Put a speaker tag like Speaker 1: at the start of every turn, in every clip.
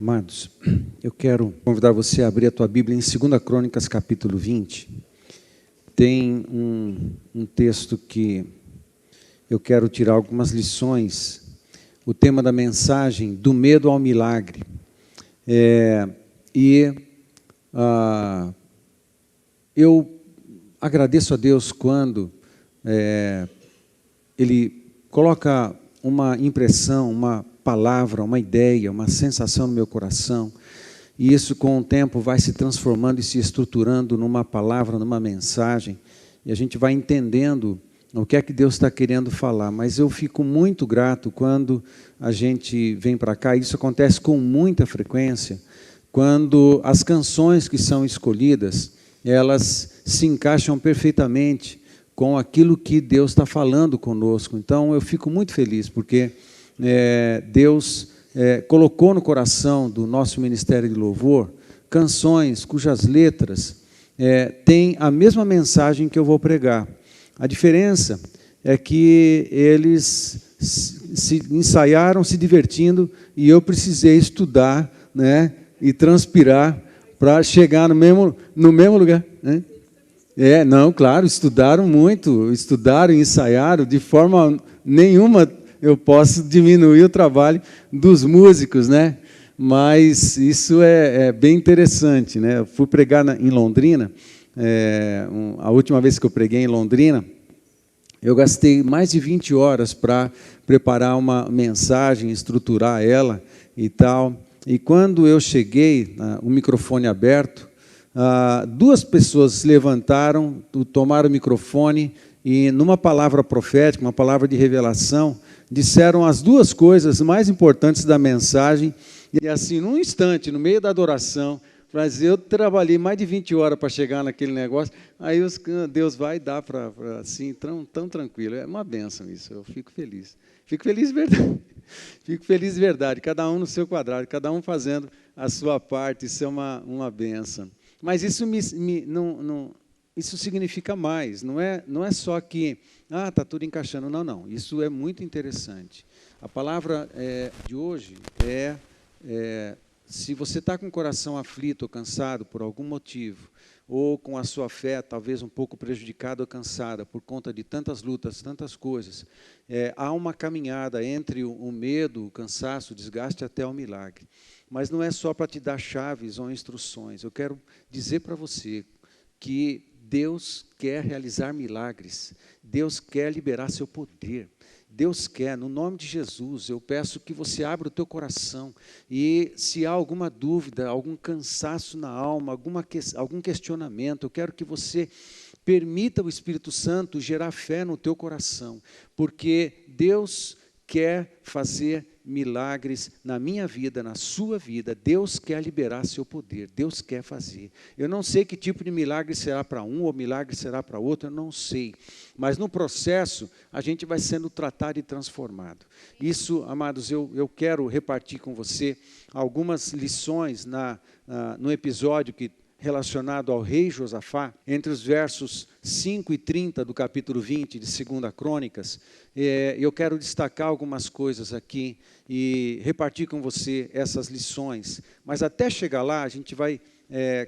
Speaker 1: Amados, eu quero convidar você a abrir a tua Bíblia em 2 Crônicas, capítulo 20. Tem um texto que eu quero tirar algumas lições. O tema da mensagem, do medo ao milagre. Eu agradeço a Deus quando Ele coloca uma impressão, uma palavra, uma ideia, uma sensação no meu coração, e isso com o tempo vai se transformando e se estruturando numa palavra, numa mensagem, e a gente vai entendendo o que é que Deus está querendo falar. Mas eu fico muito grato quando a gente vem para cá, e isso acontece com muita frequência, quando as canções que são escolhidas, elas se encaixam perfeitamente com aquilo que Deus está falando conosco. Então eu fico muito feliz, porque Deus colocou no coração do nosso Ministério de Louvor canções cujas letras têm a mesma mensagem que eu vou pregar. A diferença é que eles se ensaiaram se divertindo e eu precisei estudar, né, e transpirar para chegar no mesmo lugar, né? Não, claro, estudaram muito, estudaram, ensaiaram, de forma nenhuma eu posso diminuir o trabalho dos músicos, né? Mas isso é bem interessante, né? Eu fui pregar em Londrina, a última vez que eu preguei em Londrina, eu gastei mais de 20 horas para preparar uma mensagem, estruturar ela e tal. E quando eu cheguei, o microfone aberto, duas pessoas se levantaram, tomaram o microfone e, numa palavra profética, uma palavra de revelação, disseram as duas coisas mais importantes da mensagem, e assim, num instante, no meio da adoração, mas eu trabalhei mais de 20 horas para chegar naquele negócio, aí Deus vai dar para assim, tão tranquilo. É uma bênção isso, eu fico feliz. Fico feliz de verdade. Fico feliz de verdade, cada um no seu quadrado, cada um fazendo a sua parte, isso é uma bênção. Mas isso isso significa mais, não é só que, está tudo encaixando, não, isso é muito interessante. A palavra de hoje se você está com o coração aflito ou cansado por algum motivo, ou com a sua fé talvez um pouco prejudicada ou cansada por conta de tantas lutas, tantas coisas, há uma caminhada entre o medo, o cansaço, o desgaste até o milagre. Mas não é só para te dar chaves ou instruções. Eu quero dizer para você que Deus quer realizar milagres, Deus quer liberar seu poder, Deus quer, no nome de Jesus, eu peço que você abra o teu coração e, se há alguma dúvida, algum cansaço na alma, algum questionamento, eu quero que você permita o Espírito Santo gerar fé no teu coração, porque Deus quer fazer milagres na minha vida, na sua vida. Deus quer liberar seu poder, Deus quer fazer. Eu não sei que tipo de milagre será para um ou milagre será para outro, eu não sei. Mas no processo, a gente vai sendo tratado e transformado. Isso, amados, eu quero repartir com você algumas lições no episódio relacionado ao rei Josafá, entre os versos 5 e 30 do capítulo 20 de 2 Crônicas. Eu quero destacar algumas coisas aqui e repartir com você essas lições. Mas até chegar lá, a gente vai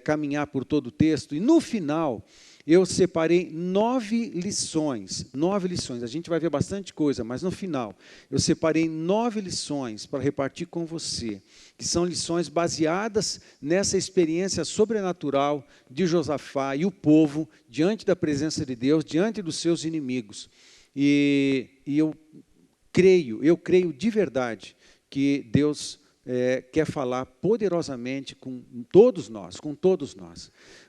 Speaker 1: caminhar por todo o texto, e no final eu separei 9 lições. A gente vai ver bastante coisa, mas no final eu separei 9 lições para repartir com você, que são lições baseadas nessa experiência sobrenatural de Josafá e o povo diante da presença de Deus, diante dos seus inimigos. E eu creio de verdade que Deus quer falar poderosamente com todos nós.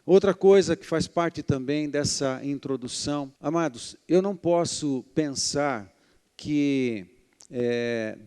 Speaker 1: Outra coisa que faz parte também dessa introdução, amados, eu não posso pensar que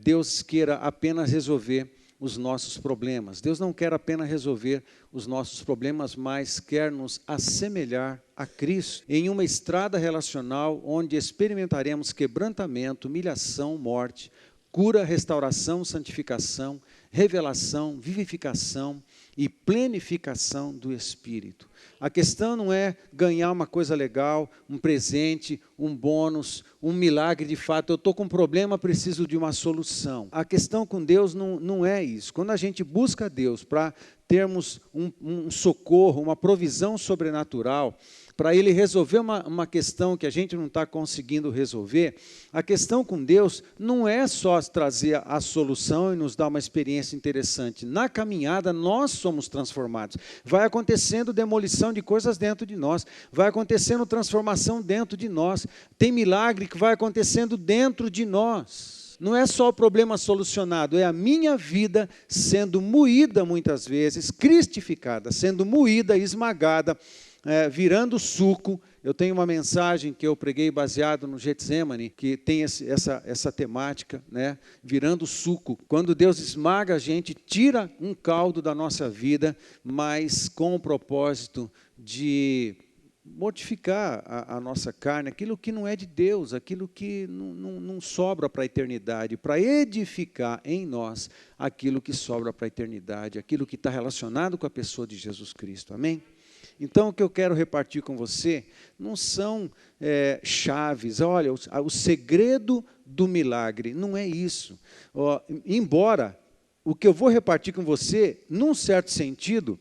Speaker 1: Deus queira apenas resolver os nossos problemas. Deus não quer apenas resolver os nossos problemas, mas quer nos assemelhar a Cristo em uma estrada relacional onde experimentaremos quebrantamento, humilhação, morte, cura, restauração, santificação, revelação, vivificação e plenificação do Espírito. A questão não é ganhar uma coisa legal, um presente, um bônus, um milagre de fato. Eu estou com um problema, preciso de uma solução. A questão com Deus não é isso. Quando a gente busca Deus para termos um socorro, uma provisão sobrenatural, para Ele resolver uma questão que a gente não está conseguindo resolver, a questão com Deus não é só trazer a solução e nos dar uma experiência interessante. Na caminhada, nós somos transformados. Vai acontecendo demolição de coisas dentro de nós, vai acontecendo transformação dentro de nós, tem milagre que vai acontecendo dentro de nós. Não é só o problema solucionado, é a minha vida sendo moída muitas vezes, cristificada, sendo moída, esmagada, virando suco. Eu tenho uma mensagem que eu preguei baseado no Getsemane, que tem essa temática, né? Virando suco. Quando Deus esmaga a gente, tira um caldo da nossa vida, mas com o propósito de mortificar a nossa carne, aquilo que não é de Deus, aquilo que não sobra para a eternidade, para edificar em nós aquilo que sobra para a eternidade, aquilo que está relacionado com a pessoa de Jesus Cristo. Amém? Então, o que eu quero repartir com você não são chaves. Olha, o segredo do milagre não é isso. Embora o que eu vou repartir com você, num certo sentido,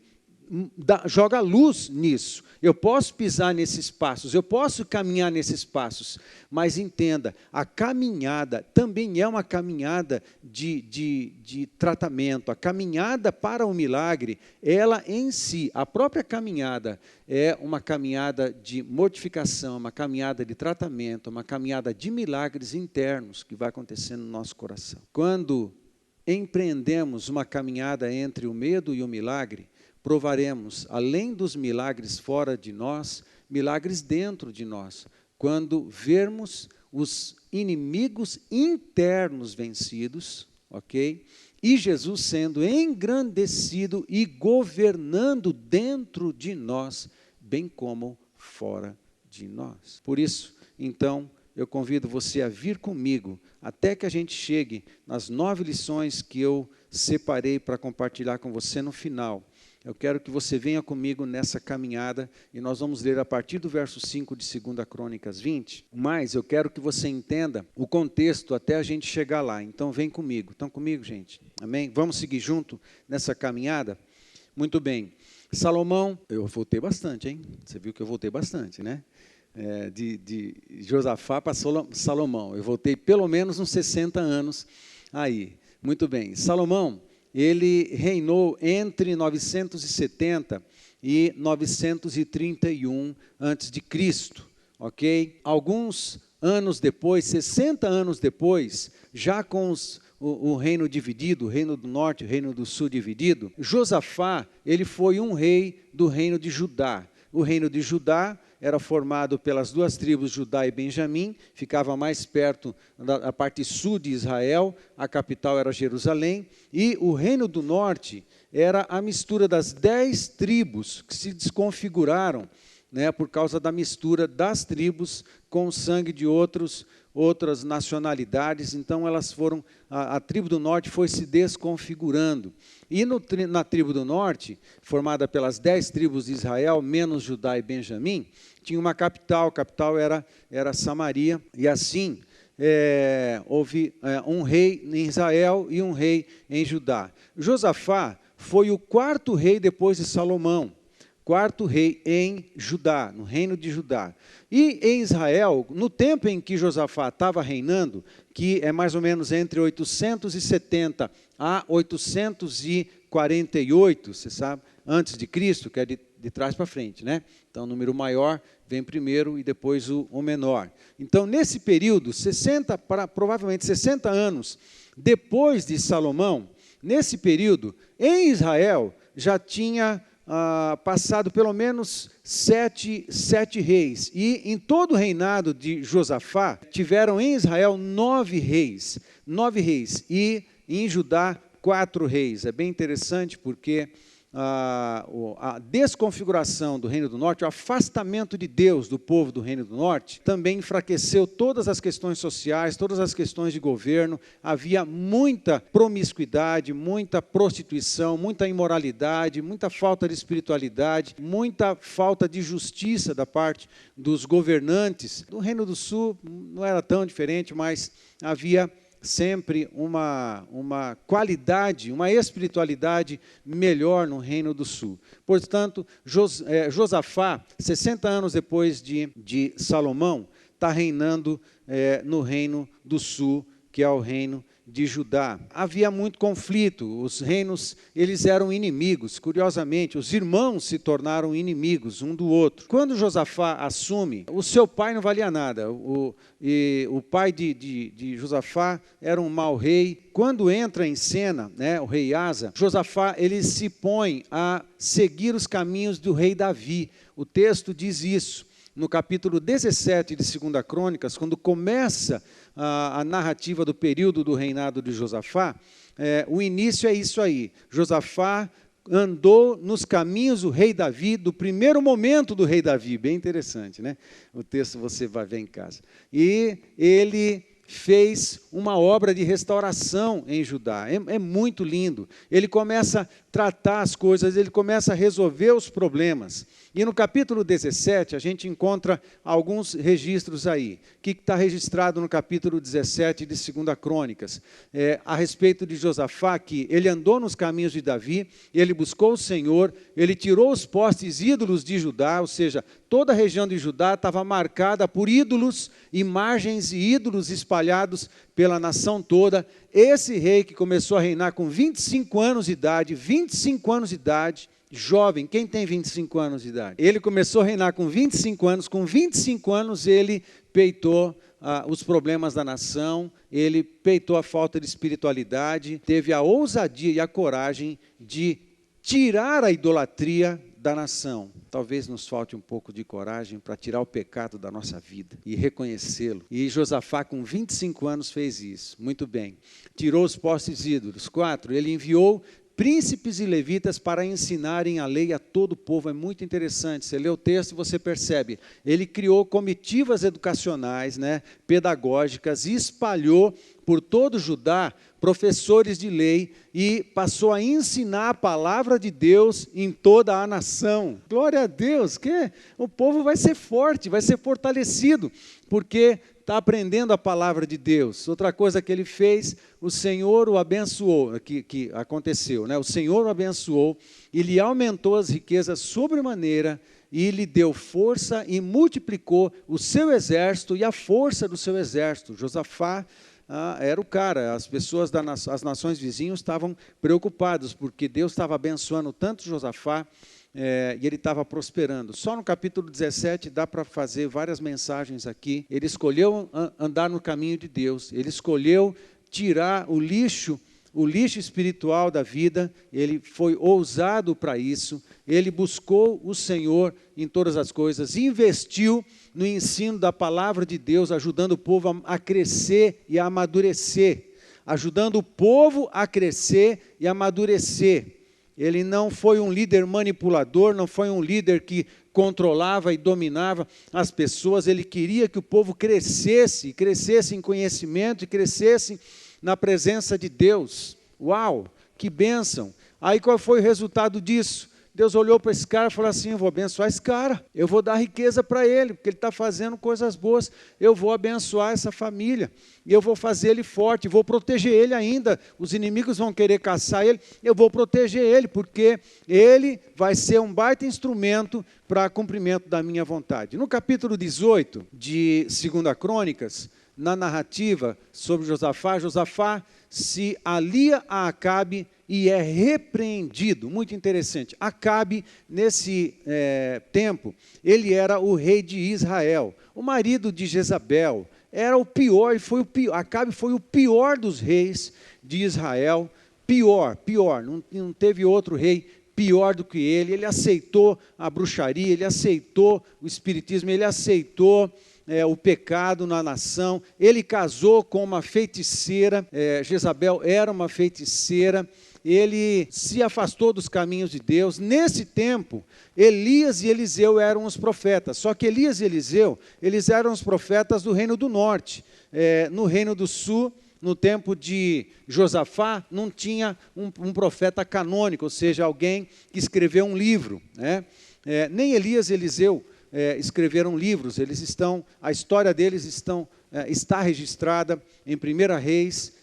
Speaker 1: joga luz nisso. Eu posso pisar nesses passos, eu posso caminhar nesses passos, mas entenda, a caminhada também é uma caminhada de tratamento. A caminhada para o milagre, ela em si, a própria caminhada é uma caminhada de mortificação, uma caminhada de tratamento, uma caminhada de milagres internos que vai acontecendo no nosso coração. Quando empreendemos uma caminhada entre o medo e o milagre, provaremos, além dos milagres fora de nós, milagres dentro de nós, quando vermos os inimigos internos vencidos, ok? E Jesus sendo engrandecido e governando dentro de nós, bem como fora de nós. Por isso, então, eu convido você a vir comigo, até que a gente chegue nas 9 lições que eu separei para compartilhar com você no final. Eu quero que você venha comigo nessa caminhada, e nós vamos ler a partir do verso 5 de 2 Crônicas 20, mas eu quero que você entenda o contexto até a gente chegar lá. Então vem comigo. Estão comigo, gente? Amém? Vamos seguir junto nessa caminhada? Muito bem. Salomão, eu voltei bastante, hein? Você viu que eu voltei bastante, né? De Josafá para Salomão. Eu voltei pelo menos uns 60 anos aí. Muito bem. Salomão, ele reinou entre 970 e 931 a.C., ok? Alguns anos depois, 60 anos depois, já com o reino dividido, o reino do norte e o reino do sul dividido, Josafá, ele foi um rei do reino de Judá. O reino de Judá era formado pelas 2 tribos, Judá e Benjamim, ficava mais perto da parte sul de Israel, a capital era Jerusalém, e o reino do norte era a mistura das 10 tribos que se desconfiguraram, né, por causa da mistura das tribos com o sangue de outras nacionalidades. Então elas foram, a tribo do norte foi se desconfigurando. E na tribo do norte, formada pelas 10 tribos de Israel, menos Judá e Benjamim, tinha uma capital, a capital era Samaria, e assim houve um rei em Israel e um rei em Judá. Josafá foi o 4º rei depois de Salomão, 4º rei em Judá, no reino de Judá. E em Israel, no tempo em que Josafá estava reinando, que é mais ou menos entre 870 a 848, você sabe, antes de Cristo, que é de trás para frente, né? Então, o número maior vem primeiro e depois o menor. Então, nesse período, provavelmente 60 anos depois de Salomão, nesse período, em Israel, já tinha passado pelo menos sete reis. E em todo o reinado de Josafá, tiveram em Israel 9 reis. 9 reis. E em Judá, 4 reis. É bem interessante porque a desconfiguração do Reino do Norte, o afastamento de Deus do povo do Reino do Norte, também enfraqueceu todas as questões sociais, todas as questões de governo. Havia muita promiscuidade, muita prostituição, muita imoralidade, muita falta de espiritualidade, muita falta de justiça da parte dos governantes. No Reino do Sul não era tão diferente, mas havia sempre uma qualidade, uma espiritualidade melhor no Reino do Sul. Portanto, Josafá, 60 anos depois de Salomão, está reinando no Reino do Sul, que é o Reino de Judá. Havia muito conflito, os reinos eles eram inimigos. Curiosamente, os irmãos se tornaram inimigos um do outro. Quando Josafá assume, o seu pai não valia nada. O pai de Josafá era um mau rei. Quando entra em cena, o rei Asa, Josafá ele se põe a seguir os caminhos do rei Davi. O texto diz isso. No capítulo 17 de 2 Crônicas, quando começa a narrativa do período do reinado de Josafá, o início é isso aí. Josafá andou nos caminhos do rei Davi, do primeiro momento do rei Davi. Bem interessante, né? O texto você vai ver em casa. E ele fez uma obra de restauração em Judá. É muito lindo. Ele começa a tratar as coisas, ele começa a resolver os problemas. E no capítulo 17, a gente encontra alguns registros aí. O que está registrado no capítulo 17 de 2 Crônicas? A respeito de Josafá, que ele andou nos caminhos de Davi, ele buscou o Senhor, ele tirou os postes ídolos de Judá, ou seja, toda a região de Judá estava marcada por ídolos, imagens e ídolos espalhados pela nação toda. Esse rei que começou a reinar com 25 anos de idade, jovem, quem tem 25 anos de idade? Ele começou a reinar com 25 anos ele peitou os problemas da nação, ele peitou a falta de espiritualidade, teve a ousadia e a coragem de tirar a idolatria da nação. Talvez nos falte um pouco de coragem para tirar o pecado da nossa vida e reconhecê-lo. E Josafá, com 25 anos, fez isso. Muito bem. Tirou os postes ídolos. 4, ele enviou príncipes e levitas para ensinarem a lei a todo o povo. É muito interessante, você lê o texto e você percebe, ele criou comitivas educacionais, pedagógicas, e espalhou por todo Judá professores de lei e passou a ensinar a palavra de Deus em toda a nação. Glória a Deus, que o povo vai ser forte, vai ser fortalecido, porque está aprendendo a palavra de Deus. Outra coisa que ele fez, o Senhor o abençoou, que aconteceu, o Senhor o abençoou e lhe aumentou as riquezas sobremaneira e lhe deu força e multiplicou o seu exército e a força do seu exército. Josafá era o cara, as pessoas as nações vizinhas estavam preocupadas, porque Deus estava abençoando tanto Josafá, e ele estava prosperando. Só no capítulo 17 dá para fazer várias mensagens aqui. Ele escolheu andar no caminho de Deus, ele escolheu tirar o lixo espiritual da vida, ele foi ousado para isso, ele buscou o Senhor em todas as coisas, investiu no ensino da palavra de Deus, ajudando o povo a crescer e a amadurecer, ajudando o povo a crescer e amadurecer. Ele não foi um líder manipulador, não foi um líder que controlava e dominava as pessoas, ele queria que o povo crescesse em conhecimento e crescesse na presença de Deus. Uau, que bênção! Aí qual foi o resultado disso? Deus olhou para esse cara e falou assim, eu vou abençoar esse cara, eu vou dar riqueza para ele, porque ele está fazendo coisas boas, eu vou abençoar essa família, e eu vou fazer ele forte, vou proteger ele ainda, os inimigos vão querer caçar ele, eu vou proteger ele, porque ele vai ser um baita instrumento para cumprimento da minha vontade. No capítulo 18 de 2 Crônicas, na narrativa sobre Josafá se alia a Acabe e é repreendido. Muito interessante. Acabe, nesse tempo, ele era o rei de Israel, o marido de Jezabel, era o pior, Acabe foi o pior dos reis de Israel, pior, não teve outro rei pior do que ele aceitou a bruxaria, ele aceitou o espiritismo, ele aceitou o pecado na nação, ele casou com uma feiticeira, Jezabel era uma feiticeira, ele se afastou dos caminhos de Deus. Nesse tempo, Elias e Eliseu eram os profetas. Só que Elias e Eliseu, eles eram os profetas do reino do norte. No reino do sul, no tempo de Josafá, não tinha um profeta canônico, ou seja, alguém que escreveu um livro, né? Nem Elias e Eliseu escreveram livros. A história deles está registrada em 1 Reis,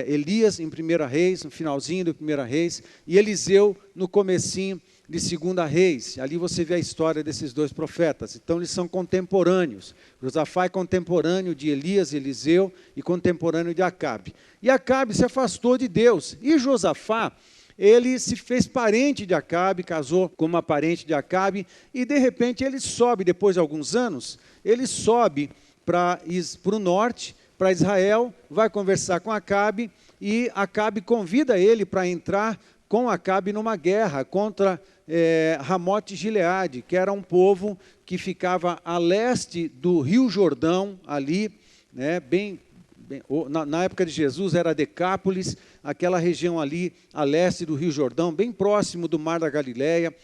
Speaker 1: Elias em 1 Reis, no finalzinho do 1 Reis, e Eliseu no comecinho de 2 Reis. Ali você vê a história desses dois profetas. Então, eles são contemporâneos. Josafá é contemporâneo de Elias e Eliseu e contemporâneo de Acabe. E Acabe se afastou de Deus. E Josafá, ele se fez parente de Acabe, casou com uma parente de Acabe, e de repente ele sobe, depois de alguns anos, ele sobe para o norte, para Israel, vai conversar com Acabe, e Acabe convida ele para entrar com Acabe numa guerra contra Ramote Gileade, que era um povo que ficava a leste do Rio Jordão, ali, né, na época de Jesus era Decápolis, aquela região ali a leste do Rio Jordão, bem próximo do Mar da Galileia,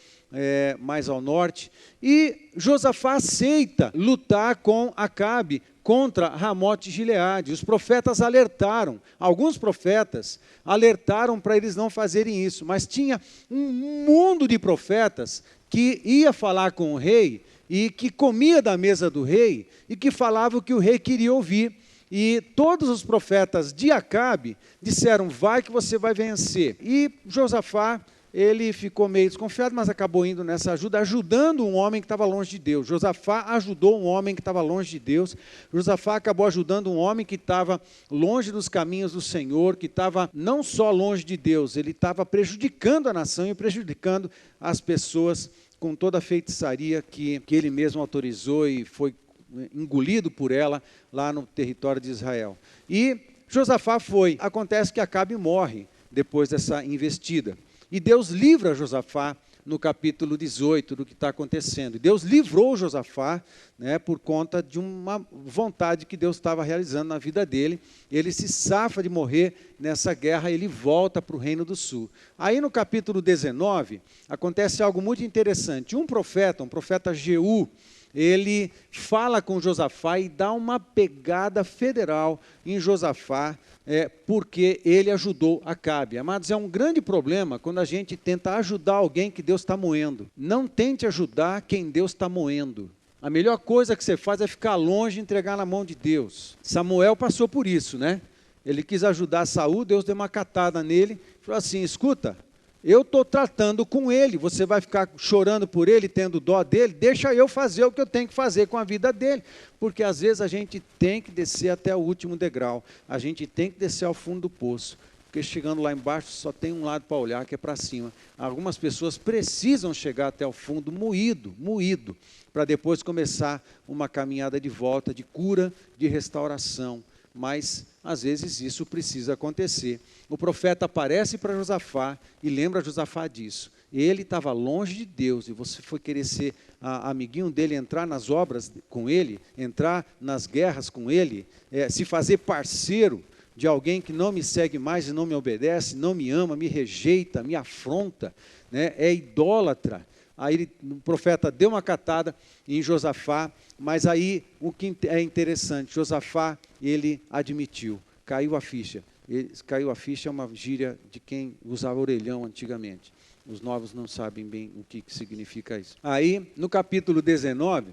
Speaker 1: mais ao norte. E Josafá aceita lutar com Acabe contra Ramote Gileade. Os profetas alertaram, alguns profetas alertaram para eles não fazerem isso, mas tinha um mundo de profetas que ia falar com o rei e que comia da mesa do rei e que falava o que o rei queria ouvir. E todos os profetas de Acabe disseram: vai que você vai vencer. E Josafá, ele ficou meio desconfiado, mas acabou indo nessa ajuda, ajudando um homem que estava longe de Deus. Josafá ajudou um homem que estava longe de Deus. Josafá acabou ajudando um homem que estava longe dos caminhos do Senhor, que estava não só longe de Deus, ele estava prejudicando a nação e prejudicando as pessoas com toda a feitiçaria que ele mesmo autorizou e foi engolido por ela lá no território de Israel. E Josafá foi. Acontece que Acabe morre depois dessa investida. E Deus livra Josafá no capítulo 18 do que está acontecendo. E Deus livrou Josafá, né, por conta de uma vontade que Deus estava realizando na vida dele. Ele se safa de morrer nessa guerra, ele volta para o Reino do Sul. Aí no capítulo 19, acontece algo muito interessante. Um profeta Jeú, ele fala com Josafá e dá uma pegada federal em Josafá, porque ele ajudou Acabe. Amados, é um grande problema quando a gente tenta ajudar alguém que Deus está moendo. Não tente ajudar quem Deus está moendo. A melhor coisa que você faz é ficar longe e entregar na mão de Deus. Samuel passou por isso, né? Ele quis ajudar Saul, Deus deu uma catada nele, falou assim: escuta, eu estou tratando com ele, você vai ficar chorando por ele, tendo dó dele, deixa eu fazer o que eu tenho que fazer com a vida dele, porque às vezes a gente tem que descer até o último degrau, a gente tem que descer ao fundo do poço, porque chegando lá embaixo só tem um lado para olhar, que é para cima. Algumas pessoas precisam chegar até o fundo moído, para depois começar uma caminhada de volta, de cura, de restauração, mas às vezes isso precisa acontecer. O profeta aparece para Josafá e lembra Josafá disso. Ele estava longe de Deus e você foi querer ser amiguinho dele, entrar nas obras com ele, entrar nas guerras com ele, se fazer parceiro de alguém que não me segue mais e não me obedece, não me ama, me rejeita, me afronta, né? É idólatra. Aí o profeta deu uma catada em Josafá, mas aí o que é interessante, Josafá, ele admitiu, caiu a ficha. Caiu a ficha é uma gíria de quem usava orelhão antigamente. Os novos não sabem bem o que significa isso. Aí, no capítulo 19,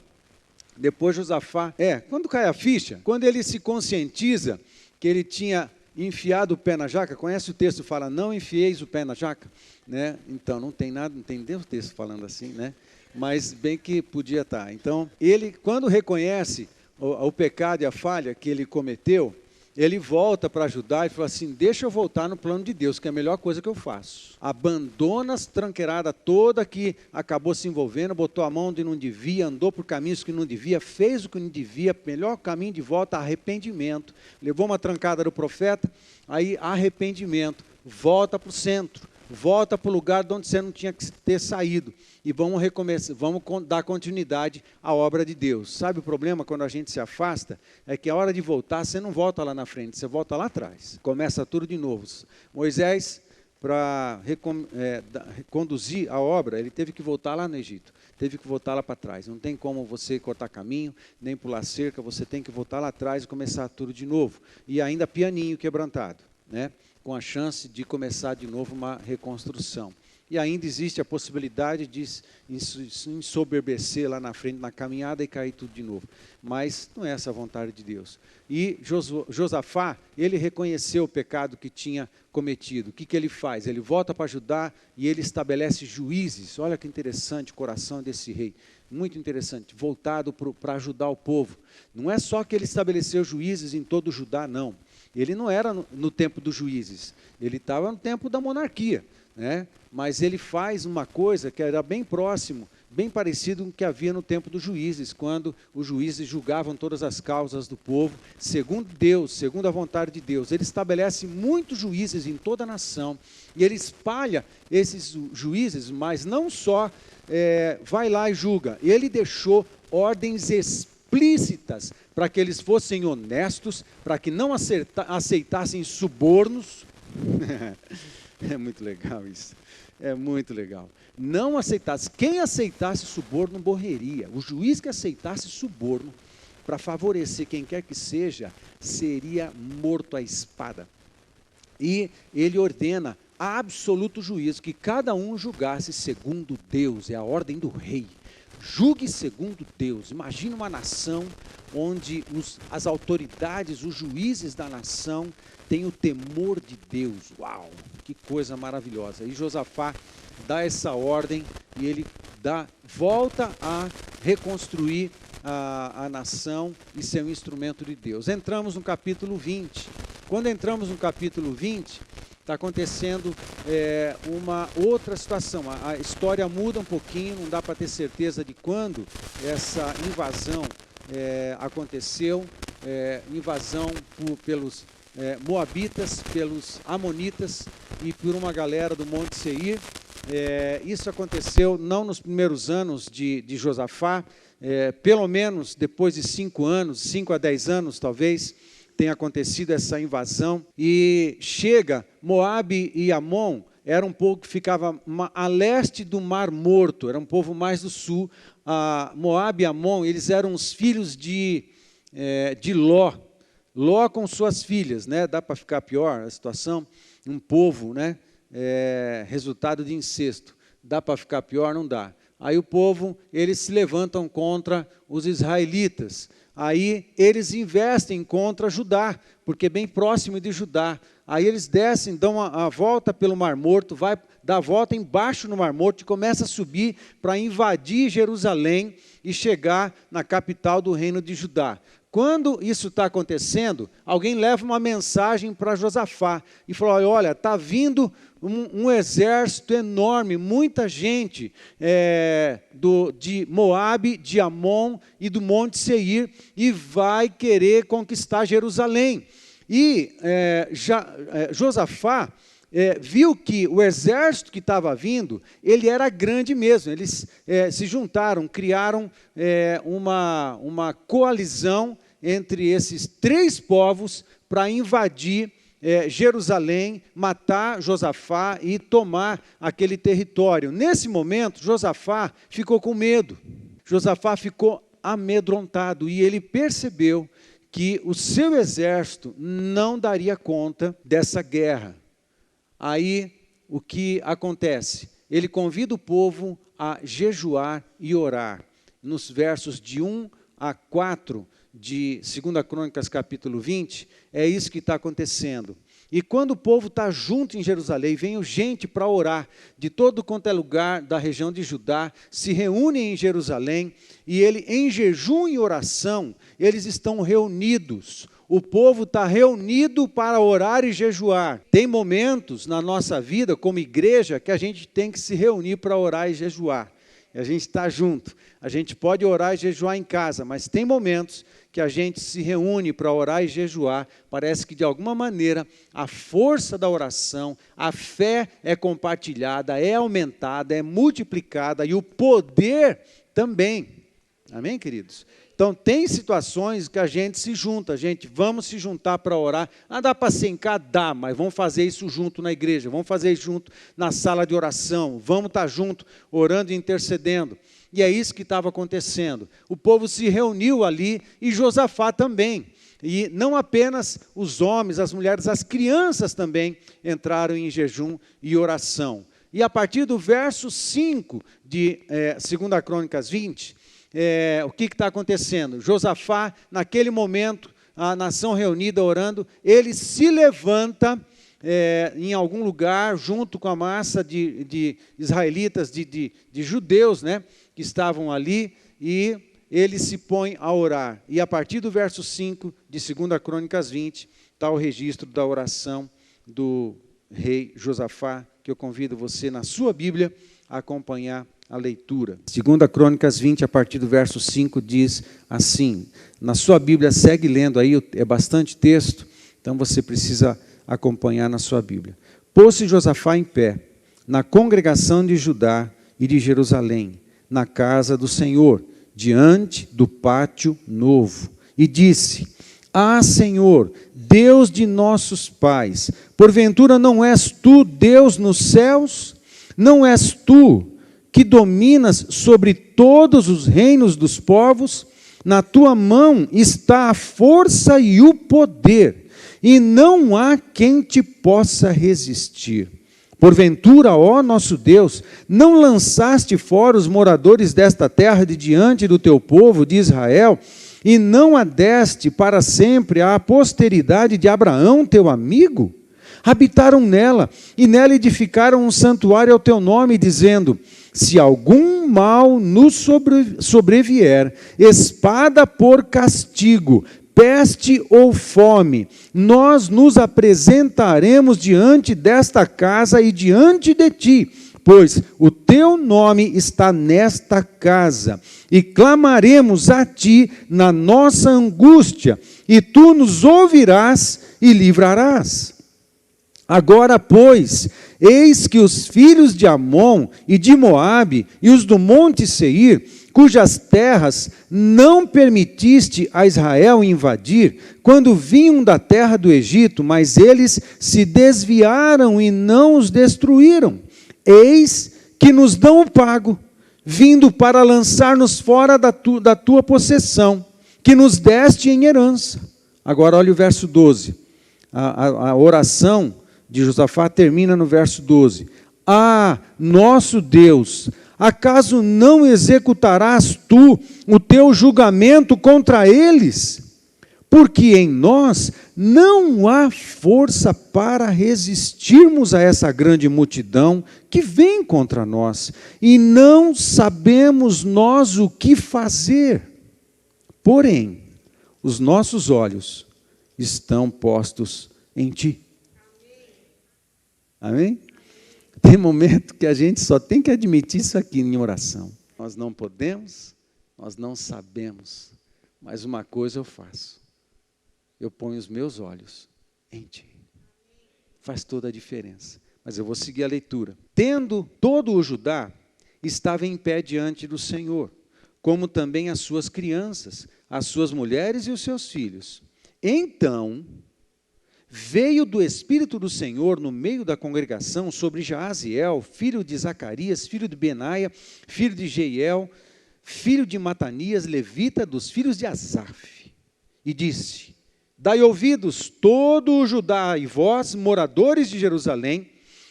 Speaker 1: depois Josafá, quando cai a ficha, quando ele se conscientiza que ele tinha enfiado o pé na jaca, conhece o texto que fala, não enfieis o pé na jaca? Né? Então, não tem nada, não tem nem o texto falando assim, né? Mas bem que podia estar. Então, ele, quando reconhece o pecado e a falha que ele cometeu, ele volta para ajudar e fala assim, deixa eu voltar no plano de Deus, que é a melhor coisa que eu faço. Abandona as tranqueiradas toda que acabou se envolvendo, botou a mão onde não devia, andou por caminhos que não devia, fez o que não devia, melhor caminho de volta, arrependimento. Levou uma trancada do profeta, aí arrependimento, volta para o centro, volta para o lugar de onde você não tinha que ter saído. E vamos recomeçar, vamos dar continuidade à obra de Deus. Sabe o problema quando a gente se afasta? É que a hora de voltar, você não volta lá na frente, você volta lá atrás. Começa tudo de novo. Moisés, para conduzir a obra, ele teve que voltar lá no Egito, teve que voltar lá para trás. Não tem como você cortar caminho, nem pular cerca, você tem que voltar lá atrás e começar tudo de novo. E ainda pianinho quebrantado, né? Com a chance de começar de novo uma reconstrução. E ainda existe a possibilidade de ensoberbecer lá na frente, na caminhada, e cair tudo de novo. Mas não é essa a vontade de Deus. E Josafá, ele reconheceu o pecado que tinha cometido. O que ele faz? Ele volta para Judá e ele estabelece juízes. Olha que interessante o coração desse rei. Muito interessante, voltado para ajudar o povo. Não é só que ele estabeleceu juízes em todo Judá, não. Ele não era no tempo dos juízes, ele estava no tempo da monarquia, né? Mas ele faz uma coisa que era bem próximo, bem parecido com o que havia no tempo dos juízes, quando os juízes julgavam todas as causas do povo, segundo Deus, segundo a vontade de Deus. Ele estabelece muitos juízes em toda a nação, e ele espalha esses juízes, mas não só vai lá e julga, ele deixou ordens explícitas para que eles fossem honestos, para que não aceitassem subornos. É muito legal isso. É muito legal. Não aceitasse. Quem aceitasse suborno morreria. O juiz que aceitasse suborno para favorecer quem quer que seja, seria morto à espada. E ele ordena absoluto juízo, que cada um julgasse segundo Deus. É a ordem do rei. Julgue segundo Deus. Imagina uma nação onde as autoridades, os juízes da nação têm o temor de Deus. Uau, que coisa maravilhosa. E Josafá dá essa ordem e ele volta a reconstruir a nação e ser um instrumento de Deus. Entramos no capítulo 20. Quando entramos no capítulo 20, está acontecendo uma outra situação. A história muda um pouquinho, não dá para ter certeza de quando essa invasão aconteceu. Invasão pelos moabitas, pelos amonitas e por uma galera do Monte Seir. Isso aconteceu não nos primeiros anos de Josafá, pelo menos depois de 5 anos, 5 a 10 anos talvez, tem acontecido essa invasão, e chega Moabe e Amon, era um povo que ficava a leste do Mar Morto, era um povo mais do sul. Moabe e Amon, eles eram os filhos de Ló, Ló com suas filhas, né? Dá para ficar pior a situação, um povo, né? Resultado de incesto, dá para ficar pior? Não dá. Aí o povo, eles se levantam contra os israelitas. Aí eles investem contra Judá, porque é bem próximo de Judá. Aí eles descem, dão a volta pelo Mar Morto, vai dar a volta embaixo no Mar Morto e começa a subir para invadir Jerusalém e chegar na capital do reino de Judá. Quando isso está acontecendo, alguém leva uma mensagem para Josafá e fala: olha, está vindo um exército enorme, muita gente de Moabe, de Amon e do Monte Seir, e vai querer conquistar Jerusalém. E Josafá viu que o exército que estava vindo, ele era grande mesmo. Eles se juntaram, criaram uma coalizão entre esses 3 povos para invadir Jerusalém, matar Josafá e tomar aquele território. Nesse momento, Josafá ficou com medo. Josafá ficou amedrontado e ele percebeu que o seu exército não daria conta dessa guerra. Aí, o que acontece? Ele convida o povo a jejuar e orar. Nos versos de 1 a 4 de 2 Crônicas, capítulo 20, é isso que está acontecendo. E quando o povo está junto em Jerusalém, vem gente para orar, de todo quanto é lugar da região de Judá, se reúnem em Jerusalém, e em jejum e oração, eles estão reunidos. O povo está reunido para orar e jejuar. Tem momentos na nossa vida, como igreja, que a gente tem que se reunir para orar e jejuar. E a gente está junto. A gente pode orar e jejuar em casa, mas tem momentos que a gente se reúne para orar e jejuar. Parece que, de alguma maneira, a força da oração, a fé é compartilhada, é aumentada, é multiplicada, e o poder também. Amém, queridos? Então, tem situações que a gente se junta, vamos se juntar para orar. Ah, dá para sentar? Dá, mas vamos fazer isso junto na igreja, vamos fazer isso junto na sala de oração, vamos estar junto, orando e intercedendo. E é isso que estava acontecendo. O povo se reuniu ali e Josafá também. E não apenas os homens, as mulheres, as crianças também entraram em jejum e oração. E a partir do verso 5 de 2 Crônicas 20, o que está acontecendo? Josafá, naquele momento, a nação reunida orando, ele se levanta em algum lugar, junto com a massa de israelitas, de judeus, né, que estavam ali, e ele se põe a orar. E a partir do verso 5 de 2 Crônicas 20, está o registro da oração do rei Josafá, que eu convido você, na sua Bíblia, a acompanhar a leitura. 2 Crônicas 20, a partir do verso 5, diz assim, na sua Bíblia, segue lendo aí, é bastante texto, então você precisa acompanhar na sua Bíblia. Pôs-se Josafá em pé, na congregação de Judá e de Jerusalém, na casa do Senhor, diante do pátio novo, e disse: Ah, Senhor, Deus de nossos pais, porventura não és tu Deus nos céus? Não és tu que dominas sobre todos os reinos dos povos? Na tua mão está a força e o poder, e não há quem te possa resistir. Porventura, ó nosso Deus, não lançaste fora os moradores desta terra de diante do teu povo de Israel, e não a deste para sempre à posteridade de Abraão, teu amigo? Habitaram nela, e nela edificaram um santuário ao teu nome, dizendo: se algum mal nos sobrevier, espada por castigo, peste ou fome, nós nos apresentaremos diante desta casa e diante de ti, pois o teu nome está nesta casa, e clamaremos a ti na nossa angústia, e tu nos ouvirás e livrarás. Agora, pois, eis que os filhos de Amon e de Moabe e os do monte Seir, cujas terras não permitiste a Israel invadir, quando vinham da terra do Egito, mas eles se desviaram e não os destruíram. Eis que nos dão o pago, vindo para lançar-nos fora da tua possessão, que nos deste em herança. Agora olha o verso 12, a oração de Josafá termina no verso 12. Ah, nosso Deus, acaso não executarás tu o teu julgamento contra eles? Porque em nós não há força para resistirmos a essa grande multidão que vem contra nós, e não sabemos nós o que fazer. Porém, os nossos olhos estão postos em ti. Amém? Tem momento que a gente só tem que admitir isso aqui em oração. Nós não podemos, nós não sabemos, mas uma coisa eu faço. Eu ponho os meus olhos em ti. Faz toda a diferença. Mas eu vou seguir a leitura. Tendo todo o Judá, estava em pé diante do Senhor, como também as suas crianças, as suas mulheres e os seus filhos. Então veio do Espírito do Senhor no meio da congregação sobre Jaaziel, filho de Zacarias, filho de Benaia, filho de Jeiel, filho de Matanias, levita dos filhos de Asaf, e disse: dai ouvidos todo o Judá e vós, moradores de Jerusalém,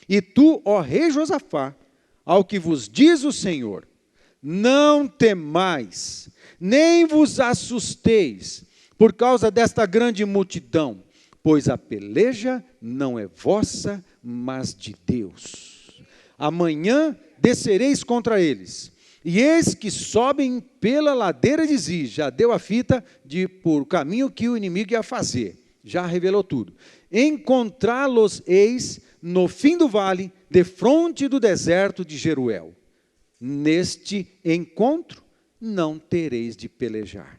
Speaker 1: e tu, ó rei Josafá, ao que vos diz o Senhor: não temais, nem vos assusteis, por causa desta grande multidão, pois a peleja não é vossa, mas de Deus. Amanhã descereis contra eles, e eis que sobem pela ladeira de Ziz. Já deu a fita por o caminho que o inimigo ia fazer, já revelou tudo. Encontrá-los-eis no fim do vale, defronte do deserto de Jeruel. Neste encontro não tereis de pelejar.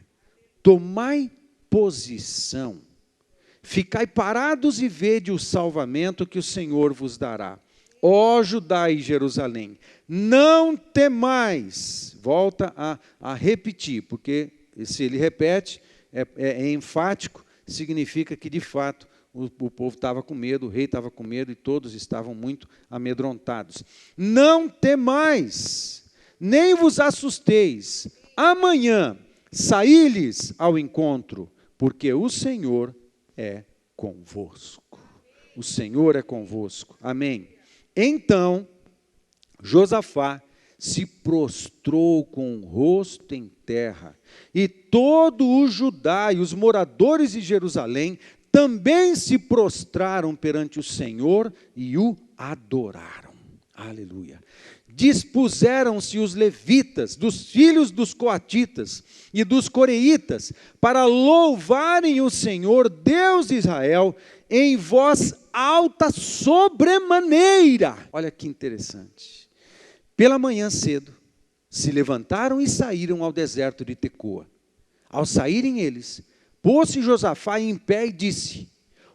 Speaker 1: Tomai posição. Ficai parados e vede o salvamento que o Senhor vos dará. Ó Judá e Jerusalém, não temais. Volta a repetir, porque se ele repete, é enfático, significa que, de fato, o povo estava com medo, o rei estava com medo e todos estavam muito amedrontados. Não temais, nem vos assusteis, amanhã saí-lhes ao encontro, porque o Senhor é convosco. O Senhor é convosco. Amém. Então, Josafá se prostrou com o rosto em terra, e todo o Judá e os moradores de Jerusalém também se prostraram perante o Senhor e o adoraram. Aleluia. Dispuseram-se os levitas, dos filhos dos coatitas e dos coreitas, para louvarem o Senhor, Deus de Israel, em voz alta sobremaneira. Olha que interessante. Pela manhã cedo, se levantaram e saíram ao deserto de Tecoa. Ao saírem eles, pôs-se Josafá em pé e disse: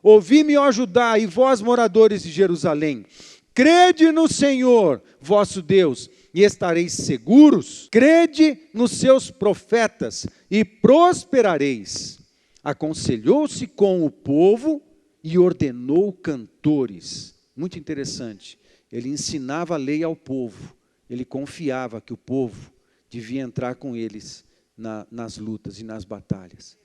Speaker 1: ouvi-me, ó Judá, e vós, moradores de Jerusalém, crede no Senhor, vosso Deus, e estareis seguros. Crede nos seus profetas, e prosperareis. Aconselhou-se com o povo e ordenou cantores. Muito interessante. Ele ensinava a lei ao povo. Ele confiava que o povo devia entrar com eles nas lutas e nas batalhas.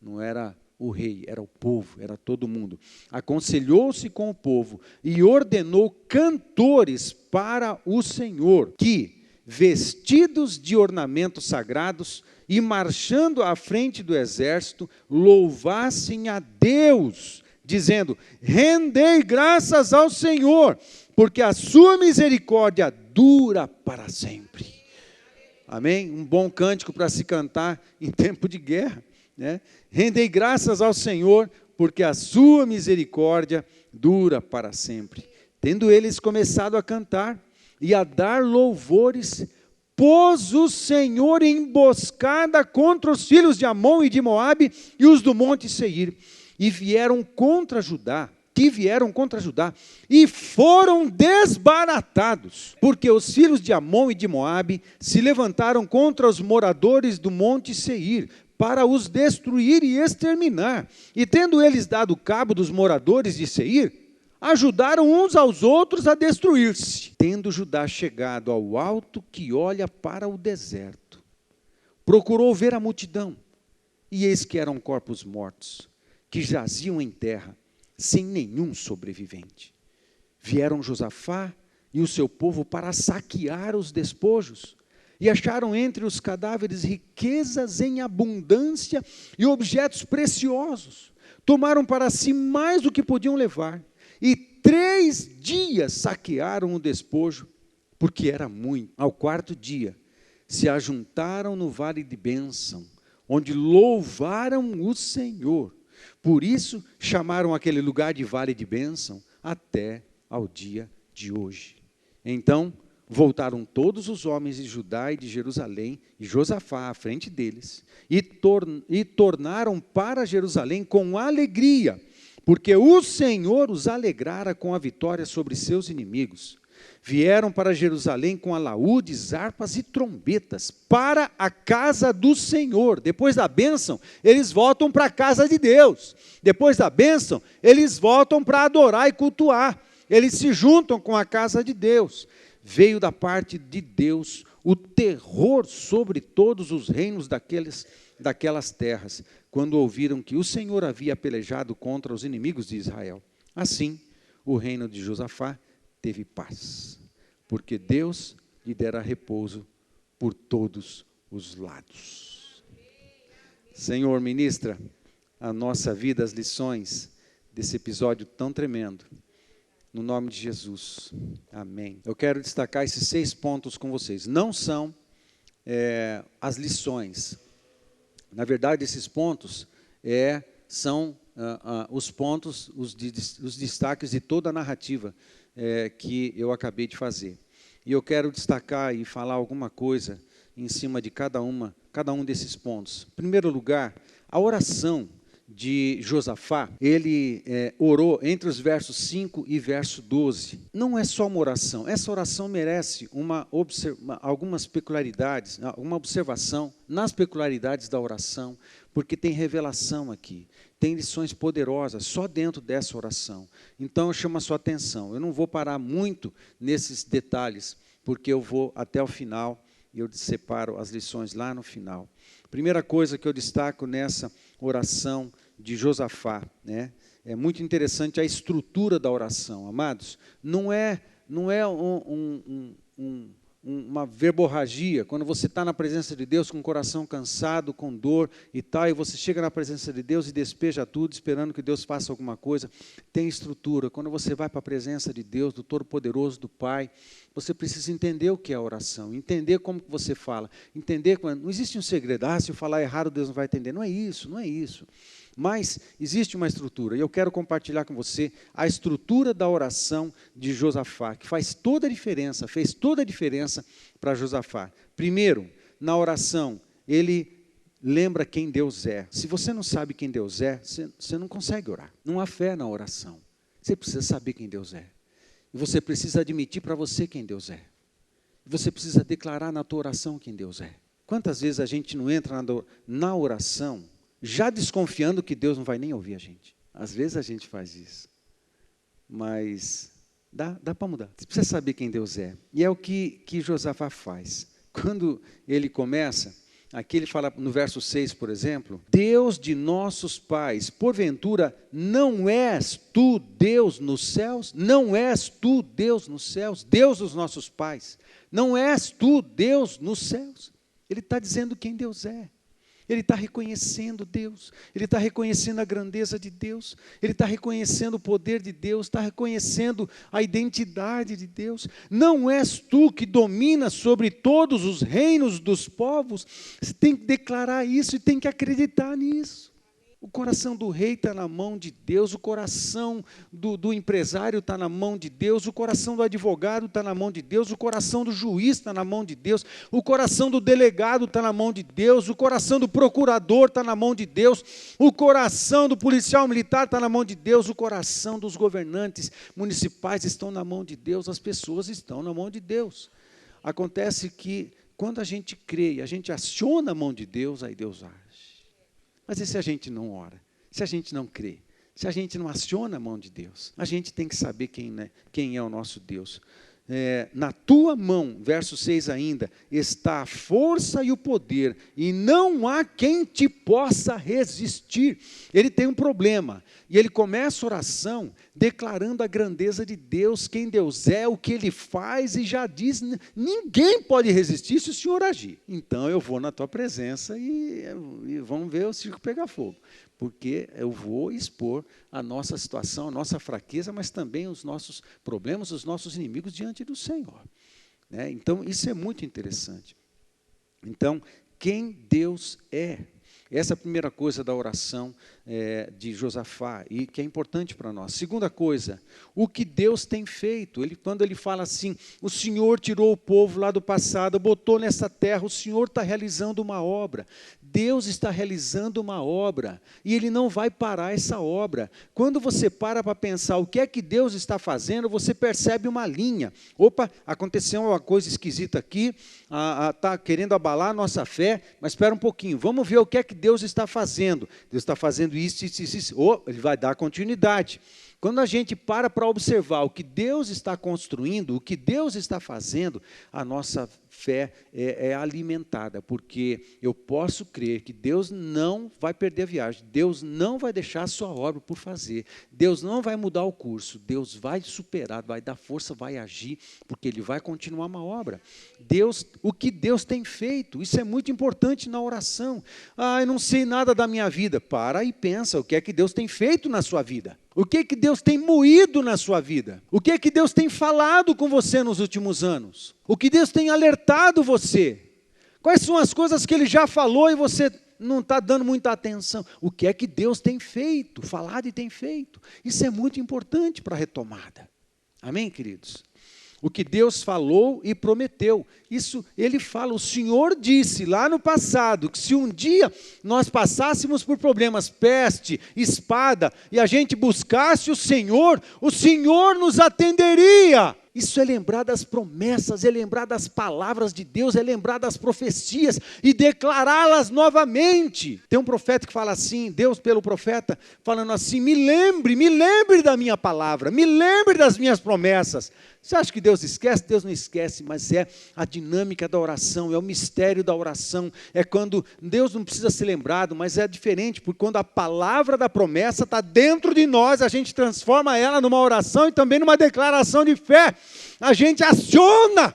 Speaker 1: Não era o rei, era o povo, era todo mundo. Aconselhou-se com o povo e ordenou cantores para o Senhor, que, vestidos de ornamentos sagrados e marchando à frente do exército, louvassem a Deus, dizendo: rendei graças ao Senhor, porque a sua misericórdia dura para sempre. Amém? Um bom cântico para se cantar em tempo de guerra, né? Rendei graças ao Senhor, porque a sua misericórdia dura para sempre. Tendo eles começado a cantar e a dar louvores, pôs o Senhor emboscada contra os filhos de Amon e de Moabe e os do monte Seir, e vieram contra Judá, e foram desbaratados, porque os filhos de Amon e de Moabe se levantaram contra os moradores do monte Seir, para os destruir e exterminar. E tendo eles dado cabo dos moradores de Seir, ajudaram uns aos outros a destruir-se. Tendo Judá chegado ao alto que olha para o deserto, procurou ver a multidão, e eis que eram corpos mortos, que jaziam em terra, sem nenhum sobrevivente. Vieram Josafá e o seu povo para saquear os despojos, e acharam entre os cadáveres riquezas em abundância e objetos preciosos. Tomaram para si mais do que podiam levar, e 3 dias saquearam o despojo, porque era muito. Ao 4º dia, se ajuntaram no vale de bênção, onde louvaram o Senhor. Por isso, chamaram aquele lugar de vale de bênção até ao dia de hoje. Então, voltaram todos os homens de Judá e de Jerusalém, e Josafá à frente deles, e tornaram para Jerusalém com alegria, porque o Senhor os alegrara com a vitória sobre seus inimigos. Vieram para Jerusalém com alaúdes, harpas e trombetas, para a casa do Senhor. Depois da bênção, eles voltam para a casa de Deus. Depois da bênção, eles voltam para adorar e cultuar. Eles se juntam com a casa de Deus. Veio da parte de Deus o terror sobre todos os reinos daquelas terras, quando ouviram que o Senhor havia pelejado contra os inimigos de Israel. Assim, o reino de Josafá teve paz, porque Deus lhe dera repouso por todos os lados. Senhor, ministra a nossa vida as lições desse episódio tão tremendo. No nome de Jesus, amém. Eu quero destacar esses 6 pontos com vocês. Não são as lições. Na verdade, esses pontos são os pontos, os destaques de toda a narrativa que eu acabei de fazer. E eu quero destacar e falar alguma coisa em cima de cada um desses pontos. Em primeiro lugar, a oração de Josafá, ele orou entre os versos 5 e verso 12. Não é só uma oração, essa oração merece algumas peculiaridades, uma observação nas peculiaridades da oração, porque tem revelação aqui, tem lições poderosas só dentro dessa oração. Então eu chamo a sua atenção, eu não vou parar muito nesses detalhes, porque eu vou até o final e eu separo as lições lá no final. Primeira coisa que eu destaco nessa oração de Josafá, né? É muito interessante a estrutura da oração, amados. Não é uma verborragia, quando você está na presença de Deus com o coração cansado, com dor e tal, e você chega na presença de Deus e despeja tudo, esperando que Deus faça alguma coisa. Tem estrutura. Quando você vai para a presença de Deus, do Todo-Poderoso, do Pai, você precisa entender o que é a oração, entender como que você fala, entender quando não existe um segredo, se eu falar errado, Deus não vai entender. Não é isso, não é isso. Mas existe uma estrutura, e eu quero compartilhar com você a estrutura da oração de Josafá, que fez toda a diferença para Josafá. Primeiro, na oração, ele lembra quem Deus é. Se você não sabe quem Deus é, você não consegue orar. Não há fé na oração. Você precisa saber quem Deus é. E você precisa admitir para você quem Deus é. Você precisa declarar na tua oração quem Deus é. Quantas vezes a gente não entra na oração já desconfiando que Deus não vai nem ouvir a gente? Às vezes a gente faz isso. Mas dá para mudar. Você precisa saber quem Deus é. E é o que Josafá faz. Quando ele começa, aqui ele fala no verso 6, por exemplo, Deus de nossos pais, porventura não és tu Deus nos céus? Não és tu Deus nos céus? Deus dos nossos pais. Não és tu Deus nos céus? Ele está dizendo quem Deus é. Ele está reconhecendo Deus, ele está reconhecendo a grandeza de Deus, ele está reconhecendo o poder de Deus, está reconhecendo a identidade de Deus. Não és tu que dominas sobre todos os reinos dos povos? Você tem que declarar isso e tem que acreditar nisso. O coração do rei está na mão de Deus, o coração do empresário está na mão de Deus, o coração do advogado está na mão de Deus, o coração do juiz está na mão de Deus, o coração do delegado está na mão de Deus, o coração do procurador está na mão de Deus, o coração do policial militar está na mão de Deus, o coração dos governantes municipais estão na mão de Deus, as pessoas estão na mão de Deus. Acontece que quando a gente crê, a gente aciona a mão de Deus, aí Deus age. Mas e se a gente não ora? Se a gente não crê? Se a gente não aciona a mão de Deus? A gente tem que saber quem é o nosso Deus. Na tua mão, verso 6 ainda, está a força e o poder, e não há quem te possa resistir. Ele tem um problema, e ele começa a oração declarando a grandeza de Deus, quem Deus é, o que Ele faz, e já diz, ninguém pode resistir se o Senhor agir. Então eu vou na tua presença e vamos ver o circo pegar fogo. Porque eu vou expor a nossa situação, a nossa fraqueza, mas também os nossos problemas, os nossos inimigos diante do Senhor. Né? Então, isso é muito interessante. Então, quem Deus é? Essa é a primeira coisa da oração de Josafá, e que é importante para nós. Segunda coisa, o que Deus tem feito. Quando ele fala assim, o Senhor tirou o povo lá do passado, botou nessa terra, o Senhor está realizando uma obra. Deus está realizando uma obra, e Ele não vai parar essa obra. Quando você para pensar o que é que Deus está fazendo, você percebe uma linha. Opa, aconteceu uma coisa esquisita aqui, está querendo abalar a nossa fé, mas espera um pouquinho, vamos ver o que é que Deus está fazendo. Deus está fazendo isso. Ele vai dar continuidade. Quando a gente para observar o que Deus está construindo, o que Deus está fazendo, a nossa fé é alimentada, porque eu posso crer que Deus não vai perder a viagem, Deus não vai deixar a sua obra por fazer, Deus não vai mudar o curso, Deus vai superar, vai dar força, vai agir, porque Ele vai continuar uma obra. O que Deus tem feito, isso é muito importante na oração. Eu não sei nada da minha vida. Para e pensa, o que é que Deus tem feito na sua vida? O que é que Deus tem moído na sua vida? O que é que Deus tem falado com você nos últimos anos? O que Deus tem alertado você? Quais são as coisas que Ele já falou e você não está dando muita atenção? O que é que Deus tem feito, falado e tem feito? Isso é muito importante para a retomada. Amém, queridos? O que Deus falou e prometeu. Isso ele fala, o Senhor disse lá no passado, que se um dia nós passássemos por problemas, peste, espada, e a gente buscasse o Senhor nos atenderia. Isso é lembrar das promessas, é lembrar das palavras de Deus, é lembrar das profecias e declará-las novamente. Tem um profeta que fala assim, Deus pelo profeta, falando assim, me lembre da minha palavra, me lembre das minhas promessas. Você acha que Deus esquece? Deus não esquece, mas é a dinâmica da oração, é o mistério da oração, é quando Deus não precisa ser lembrado, mas é diferente, porque quando a palavra da promessa está dentro de nós, a gente transforma ela numa oração e também numa declaração de fé, a gente aciona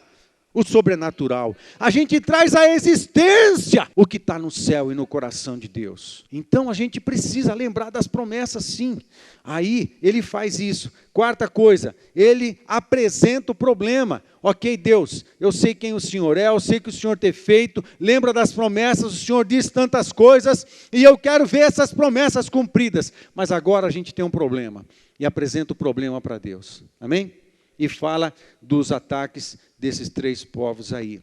Speaker 1: o sobrenatural, a gente traz à existência o que está no céu e no coração de Deus. Então a gente precisa lembrar das promessas, sim. Aí ele faz isso. Quarta coisa, ele apresenta o problema. Ok, Deus, eu sei quem o Senhor é, eu sei que o Senhor tem feito, lembra das promessas, o Senhor diz tantas coisas, e eu quero ver essas promessas cumpridas. Mas agora a gente tem um problema, e apresenta o problema para Deus. Amém? E fala dos ataques desses 3 povos aí.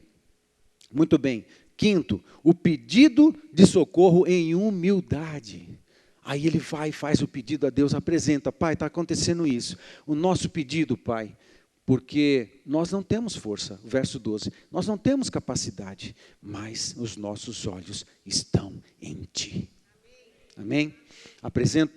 Speaker 1: Muito bem. Quinto, o pedido de socorro em humildade. Aí ele vai e faz o pedido a Deus, apresenta, Pai, está acontecendo isso. O nosso pedido, Pai, porque nós não temos força, verso 12, nós não temos capacidade, mas os nossos olhos estão em Ti. Amém? Apresenta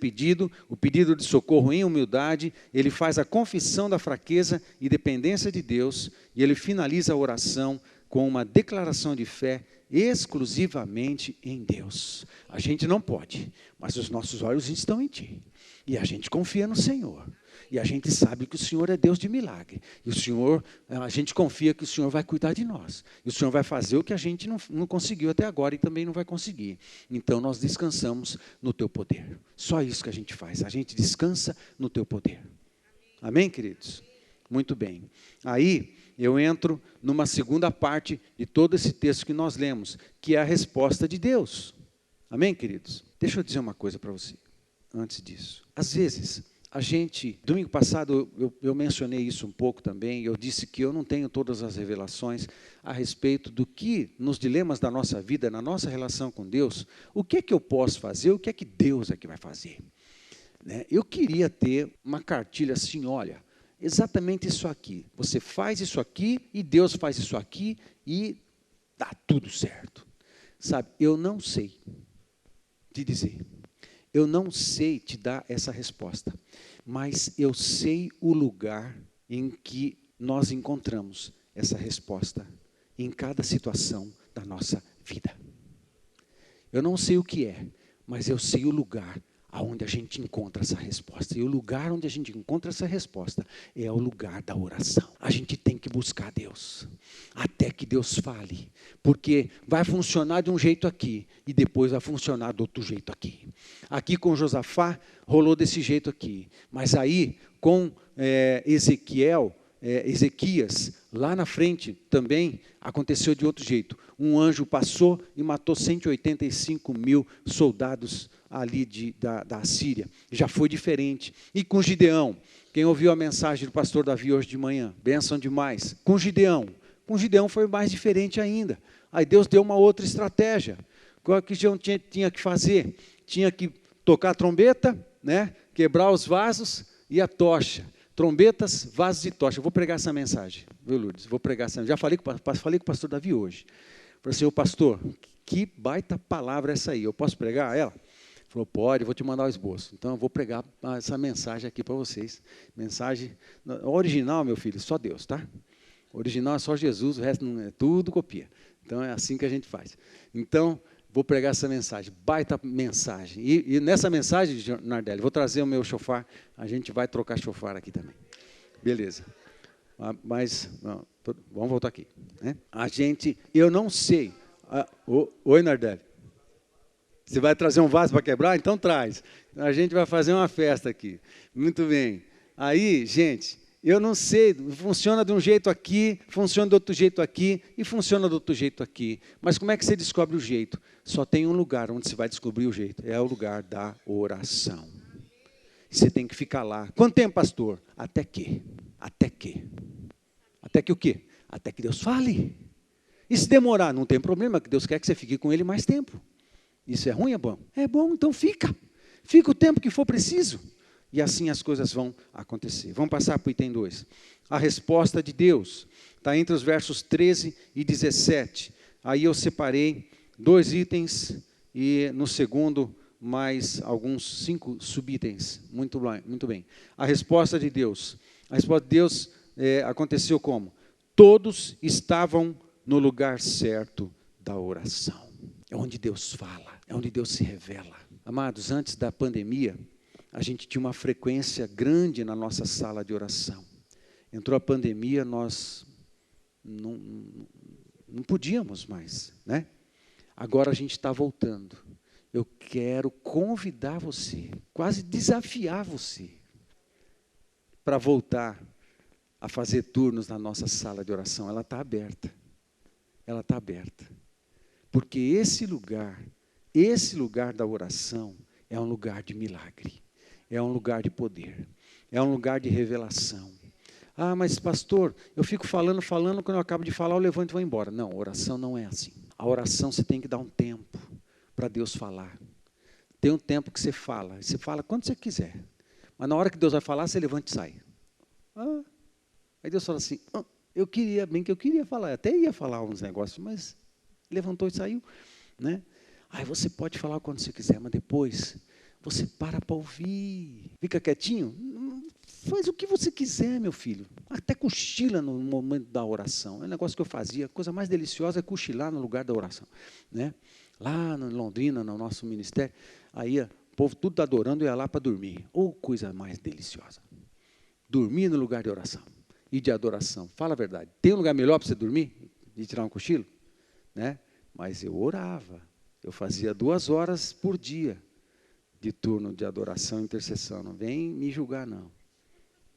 Speaker 1: o pedido de socorro em humildade, ele faz a confissão da fraqueza e dependência de Deus, e ele finaliza a oração com uma declaração de fé exclusivamente em Deus. A gente não pode, mas os nossos olhos estão em Ti, e a gente confia no Senhor. E a gente sabe que o Senhor é Deus de milagre. E o Senhor, a gente confia que o Senhor vai cuidar de nós. E o Senhor vai fazer o que a gente não conseguiu até agora e também não vai conseguir. Então nós descansamos no Teu poder. Só isso que a gente faz. A gente descansa no Teu poder. Amém, queridos? Muito bem. Aí eu entro numa segunda parte de todo esse texto que nós lemos, que é a resposta de Deus. Amém, queridos? Deixa eu dizer uma coisa para você, antes disso. Às vezes, domingo passado eu mencionei isso um pouco também, eu disse que eu não tenho todas as revelações a respeito do que, nos dilemas da nossa vida, na nossa relação com Deus, o que é que eu posso fazer, o que é que Deus é que vai fazer. Eu queria ter uma cartilha assim, olha, exatamente isso aqui, você faz isso aqui e Deus faz isso aqui e dá tudo certo. Sabe, eu não sei te dizer. Eu não sei te dar essa resposta, mas eu sei o lugar em que nós encontramos essa resposta em cada situação da nossa vida. Eu não sei o que é, mas eu sei o lugar aonde a gente encontra essa resposta. E o lugar onde a gente encontra essa resposta é o lugar da oração. A gente tem que buscar Deus, até que Deus fale, porque vai funcionar de um jeito aqui, e depois vai funcionar do outro jeito aqui. Aqui com Josafá, rolou desse jeito aqui, mas aí com Ezequias, lá na frente também aconteceu de outro jeito. Um anjo passou e matou 185 mil soldados ali da Assíria. Já foi diferente. E com Gideão, quem ouviu a mensagem do pastor Davi hoje de manhã, bênção demais. Com Gideão foi mais diferente ainda. Aí Deus deu uma outra estratégia. Qual que Gideão tinha que fazer? Tinha que tocar a trombeta, quebrar os vasos e a tocha. Trombetas, vasos e tocha. Eu vou pregar essa mensagem, viu, Lourdes? Vou pregar essa mensagem. Já falei com o pastor Davi hoje. Falei assim, pastor, que baita palavra essa aí. Eu posso pregar ela? Ele falou, pode, vou te mandar o esboço. Então, eu vou pregar essa mensagem aqui para vocês. Mensagem original, meu filho, só Deus, tá? Original é só Jesus, o resto não é, tudo copia. Então, é assim que a gente faz. Então, vou pregar essa mensagem, baita mensagem. E nessa mensagem, Nardelli, vou trazer o meu chofar, a gente vai trocar chofar aqui também. Beleza. Mas, vamos voltar aqui. Eu não sei. Oi, Nardelli. Você vai trazer um vaso para quebrar? Então traz. A gente vai fazer uma festa aqui. Muito bem. Aí, gente, eu não sei, funciona de um jeito aqui, funciona de outro jeito aqui, e funciona de outro jeito aqui. Mas como é que você descobre o jeito? Só tem um lugar onde você vai descobrir o jeito. É o lugar da oração. Você tem que ficar lá. Quanto tempo, pastor? Até que Até que o quê? Até que Deus fale. E se demorar, não tem problema, que Deus quer que você fique com Ele mais tempo. Isso é ruim, é bom? É bom, então fica. Fica o tempo que for preciso. E assim as coisas vão acontecer. Vamos passar para o item 2. A resposta de Deus está entre os versos 13 e 17. Aí eu separei 2 itens e no segundo mais alguns 5 subitens. Muito bem. A resposta de Deus. A resposta de Deus aconteceu como? Todos estavam no lugar certo da oração. É onde Deus fala, é onde Deus se revela. Amados, antes da pandemia, a gente tinha uma frequência grande na nossa sala de oração. Entrou a pandemia, nós não podíamos mais, né? Agora a gente está voltando. Eu quero convidar você, quase desafiar você, para voltar a fazer turnos na nossa sala de oração. Ela está aberta. Ela está aberta. Porque esse lugar da oração é um lugar de milagre. É um lugar de poder. É um lugar de revelação. Ah, mas pastor, eu fico falando, quando eu acabo de falar, eu levanto e vou embora. Não, oração não é assim. A oração você tem que dar um tempo para Deus falar. Tem um tempo que você fala quando você quiser. Mas na hora que Deus vai falar, você levanta e sai. Aí Deus fala assim, eu queria falar, até ia falar uns negócios, mas levantou e saiu, né? Aí você pode falar quando você quiser, mas depois você para ouvir. Fica quietinho, faz o que você quiser, meu filho. Até cochila no momento da oração. É um negócio que eu fazia, a coisa mais deliciosa é cochilar no lugar da oração, né? Lá em Londrina, no nosso ministério, aí o povo tudo está adorando e ia lá para dormir. Ou coisa mais deliciosa. Dormir no lugar de oração e de adoração. Fala a verdade. Tem um lugar melhor para você dormir e tirar um cochilo? Né? Mas eu orava. Eu fazia 2 horas por dia de turno de adoração e intercessão. Não vem me julgar, não.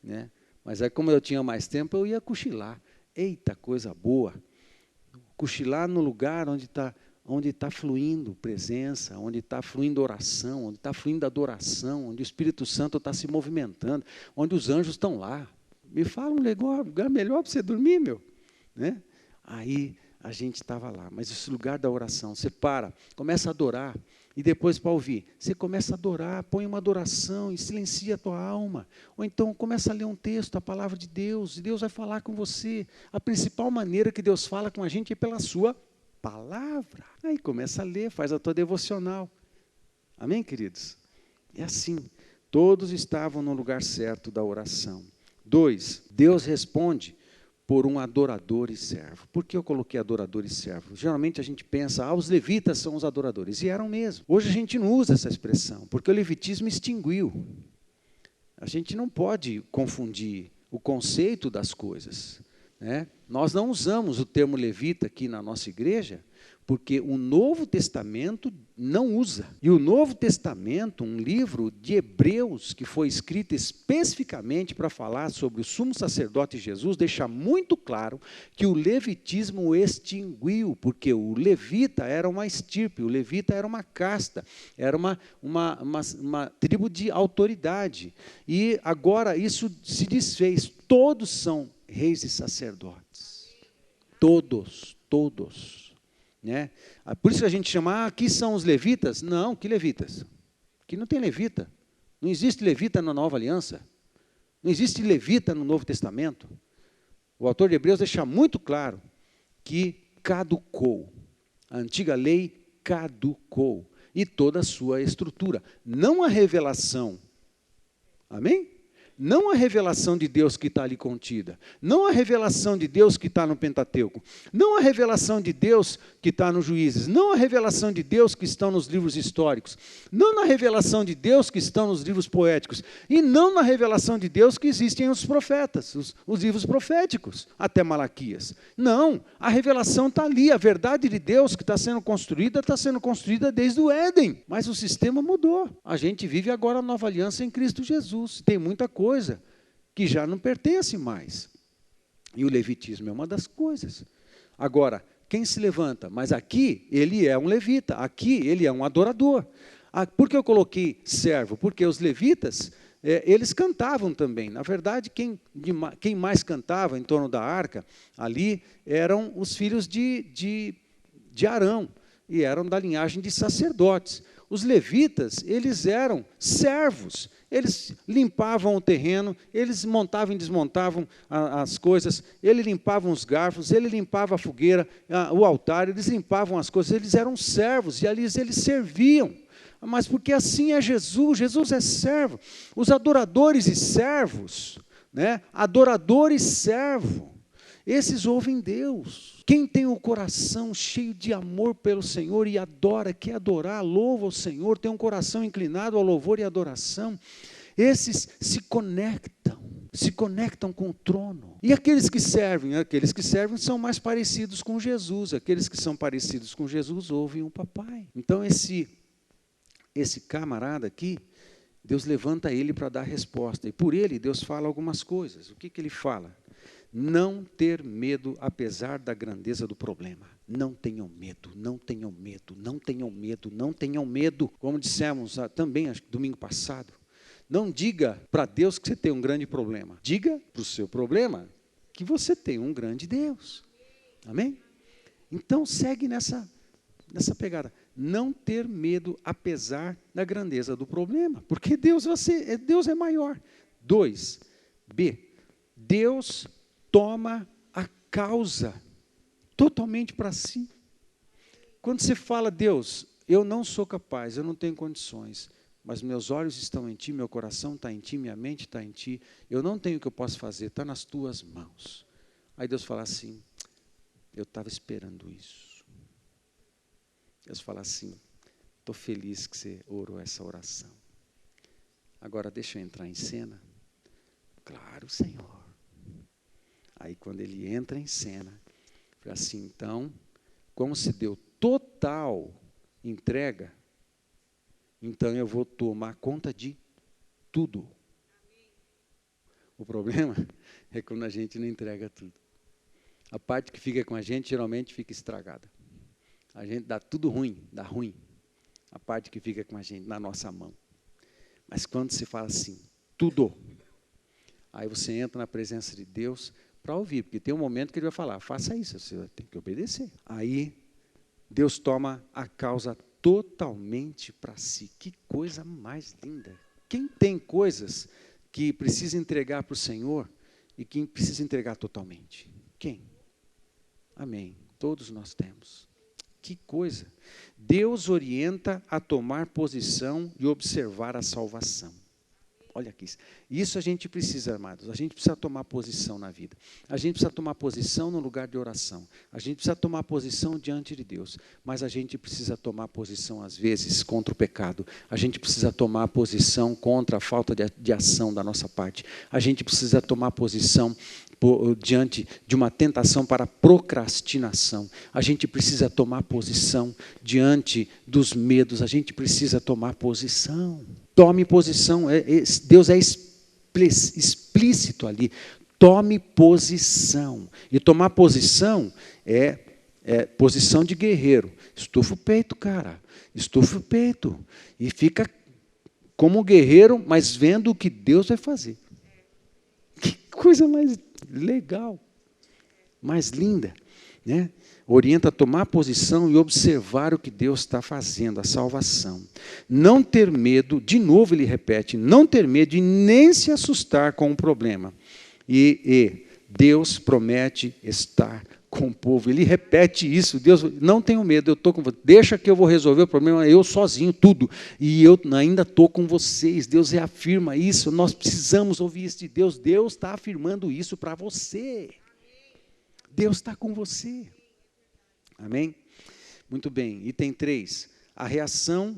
Speaker 1: Né? Mas aí, como eu tinha mais tempo, eu ia cochilar. Eita, coisa boa. Cochilar no lugar onde está fluindo presença, onde está fluindo oração, onde está fluindo adoração, onde o Espírito Santo está se movimentando, onde os anjos estão lá. Me fala um lugar melhor para você dormir, meu. Né? Aí a gente estava lá, mas esse lugar da oração, você começa a adorar, e depois para ouvir, você começa a adorar, põe uma adoração e silencia a tua alma, ou então começa a ler um texto, a palavra de Deus, e Deus vai falar com você. A principal maneira que Deus fala com a gente é pela sua palavra. Aí começa a ler, faz a tua devocional. Amém, queridos? É assim, todos estavam no lugar certo da oração. 2, Deus responde por um adorador e servo. Por que eu coloquei adorador e servo? Geralmente a gente pensa, os levitas são os adoradores, e eram mesmo. Hoje a gente não usa essa expressão, porque o levitismo extinguiu. A gente não pode confundir o conceito das coisas, né? Nós não usamos o termo levita aqui na nossa igreja, porque o Novo Testamento não usa. E o Novo Testamento, um livro de Hebreus, que foi escrito especificamente para falar sobre o sumo sacerdote Jesus, deixa muito claro que o levitismo extinguiu, porque o levita era uma estirpe, o levita era uma casta, era uma tribo de autoridade. E agora isso se desfez, todos são reis e sacerdotes. Todos. Né? Por isso que a gente chama, aqui são os levitas. Não, que levitas? Aqui não tem levita. Não existe levita na Nova Aliança. Não existe levita no Novo Testamento. O autor de Hebreus deixa muito claro que caducou. A antiga lei caducou. E toda a sua estrutura. Não a revelação. Amém? Não a revelação de Deus que está ali contida, não a revelação de Deus que está no Pentateuco, não a revelação de Deus que está nos Juízes, não a revelação de Deus que estão nos livros históricos, não na revelação de Deus que estão nos livros poéticos, e não na revelação de Deus que existem os profetas, os livros proféticos, até Malaquias. Não, a revelação está ali, a verdade de Deus que está sendo construída desde o Éden, mas o sistema mudou. A gente vive agora a nova aliança em Cristo Jesus, tem muita coisa que já não pertence mais. E o levitismo é uma das coisas. Agora, quem se levanta? Mas aqui ele é um levita, aqui ele é um adorador. Por que eu coloquei servo? Porque os levitas eles cantavam também. Na verdade, quem mais cantava em torno da arca, ali, eram os filhos de Arão, e eram da linhagem de sacerdotes. Os levitas, eles eram servos, eles limpavam o terreno, eles montavam e desmontavam as coisas, eles limpavam os garfos, ele limpava a fogueira, o altar, eles limpavam as coisas, eles eram servos, e ali eles serviam. Mas porque assim é Jesus, Jesus é servo. Os adoradores e servos, né? Adorador e servo, esses ouvem Deus. Quem tem o coração cheio de amor pelo Senhor e adora, quer adorar, louva o Senhor, tem um coração inclinado ao louvor e adoração, esses se conectam com o trono. E aqueles que servem são mais parecidos com Jesus. Aqueles que são parecidos com Jesus ouvem o papai. Então esse camarada aqui, Deus levanta ele para dar resposta. E por ele, Deus fala algumas coisas. O que ele fala? Não ter medo, apesar da grandeza do problema. Não tenham medo, não tenham medo, não tenham medo, não tenham medo. Como dissemos também, acho que domingo passado, não diga para Deus que você tem um grande problema. Diga para o seu problema que você tem um grande Deus. Amém? Então, segue nessa pegada. Não ter medo, apesar da grandeza do problema. Porque Deus é maior. 2, B, Deus toma a causa totalmente para si. Quando você fala, Deus, eu não sou capaz, eu não tenho condições, mas meus olhos estão em Ti, meu coração está em Ti, minha mente está em Ti, eu não tenho o que eu posso fazer, está nas Tuas mãos. Aí Deus fala assim, eu estava esperando isso. Deus fala assim, estou feliz que você orou essa oração. Agora deixa eu entrar em cena. Claro, Senhor. Aí quando ele entra em cena, fala assim, então, como se deu total entrega, então eu vou tomar conta de tudo. O problema é quando a gente não entrega tudo. A parte que fica com a gente, geralmente, fica estragada. A gente dá tudo ruim, dá ruim. A parte que fica com a gente, na nossa mão. Mas quando se fala assim, tudo, aí você entra na presença de Deus para ouvir, porque tem um momento que ele vai falar, faça isso, você tem que obedecer. Aí, Deus toma a causa totalmente para si. Que coisa mais linda. Quem tem coisas que precisa entregar para o Senhor e quem precisa entregar totalmente? Quem? Amém. Todos nós temos. Que coisa. Deus orienta a tomar posição e observar a salvação. Olha aqui. Isso a gente precisa, amados. A gente precisa tomar posição na vida. A gente precisa tomar posição no lugar de oração. A gente precisa tomar posição diante de Deus. Mas a gente precisa tomar posição, às vezes, contra o pecado. A gente precisa tomar posição contra a falta de ação da nossa parte. A gente precisa tomar posição diante de uma tentação para procrastinação. A gente precisa tomar posição diante dos medos. A gente precisa tomar posição. Tome posição. Deus é explícito ali. Tome posição. E tomar posição é posição de guerreiro. Estufa o peito, cara. Estufa o peito. E fica como guerreiro, mas vendo o que Deus vai fazer. Que coisa mais legal, mais linda, né? Orienta a tomar posição e observar o que Deus está fazendo, a salvação. Não ter medo, de novo ele repete, não ter medo e nem se assustar com o problema. E Deus promete estar com o povo. Ele repete isso, Deus, não tenho medo, eu estou com você, deixa que eu vou resolver o problema, eu sozinho, tudo, e eu ainda estou com vocês. Deus reafirma isso, nós precisamos ouvir isso de Deus. Deus está afirmando isso para você. Deus está com você. Amém? Muito bem, item 3, a reação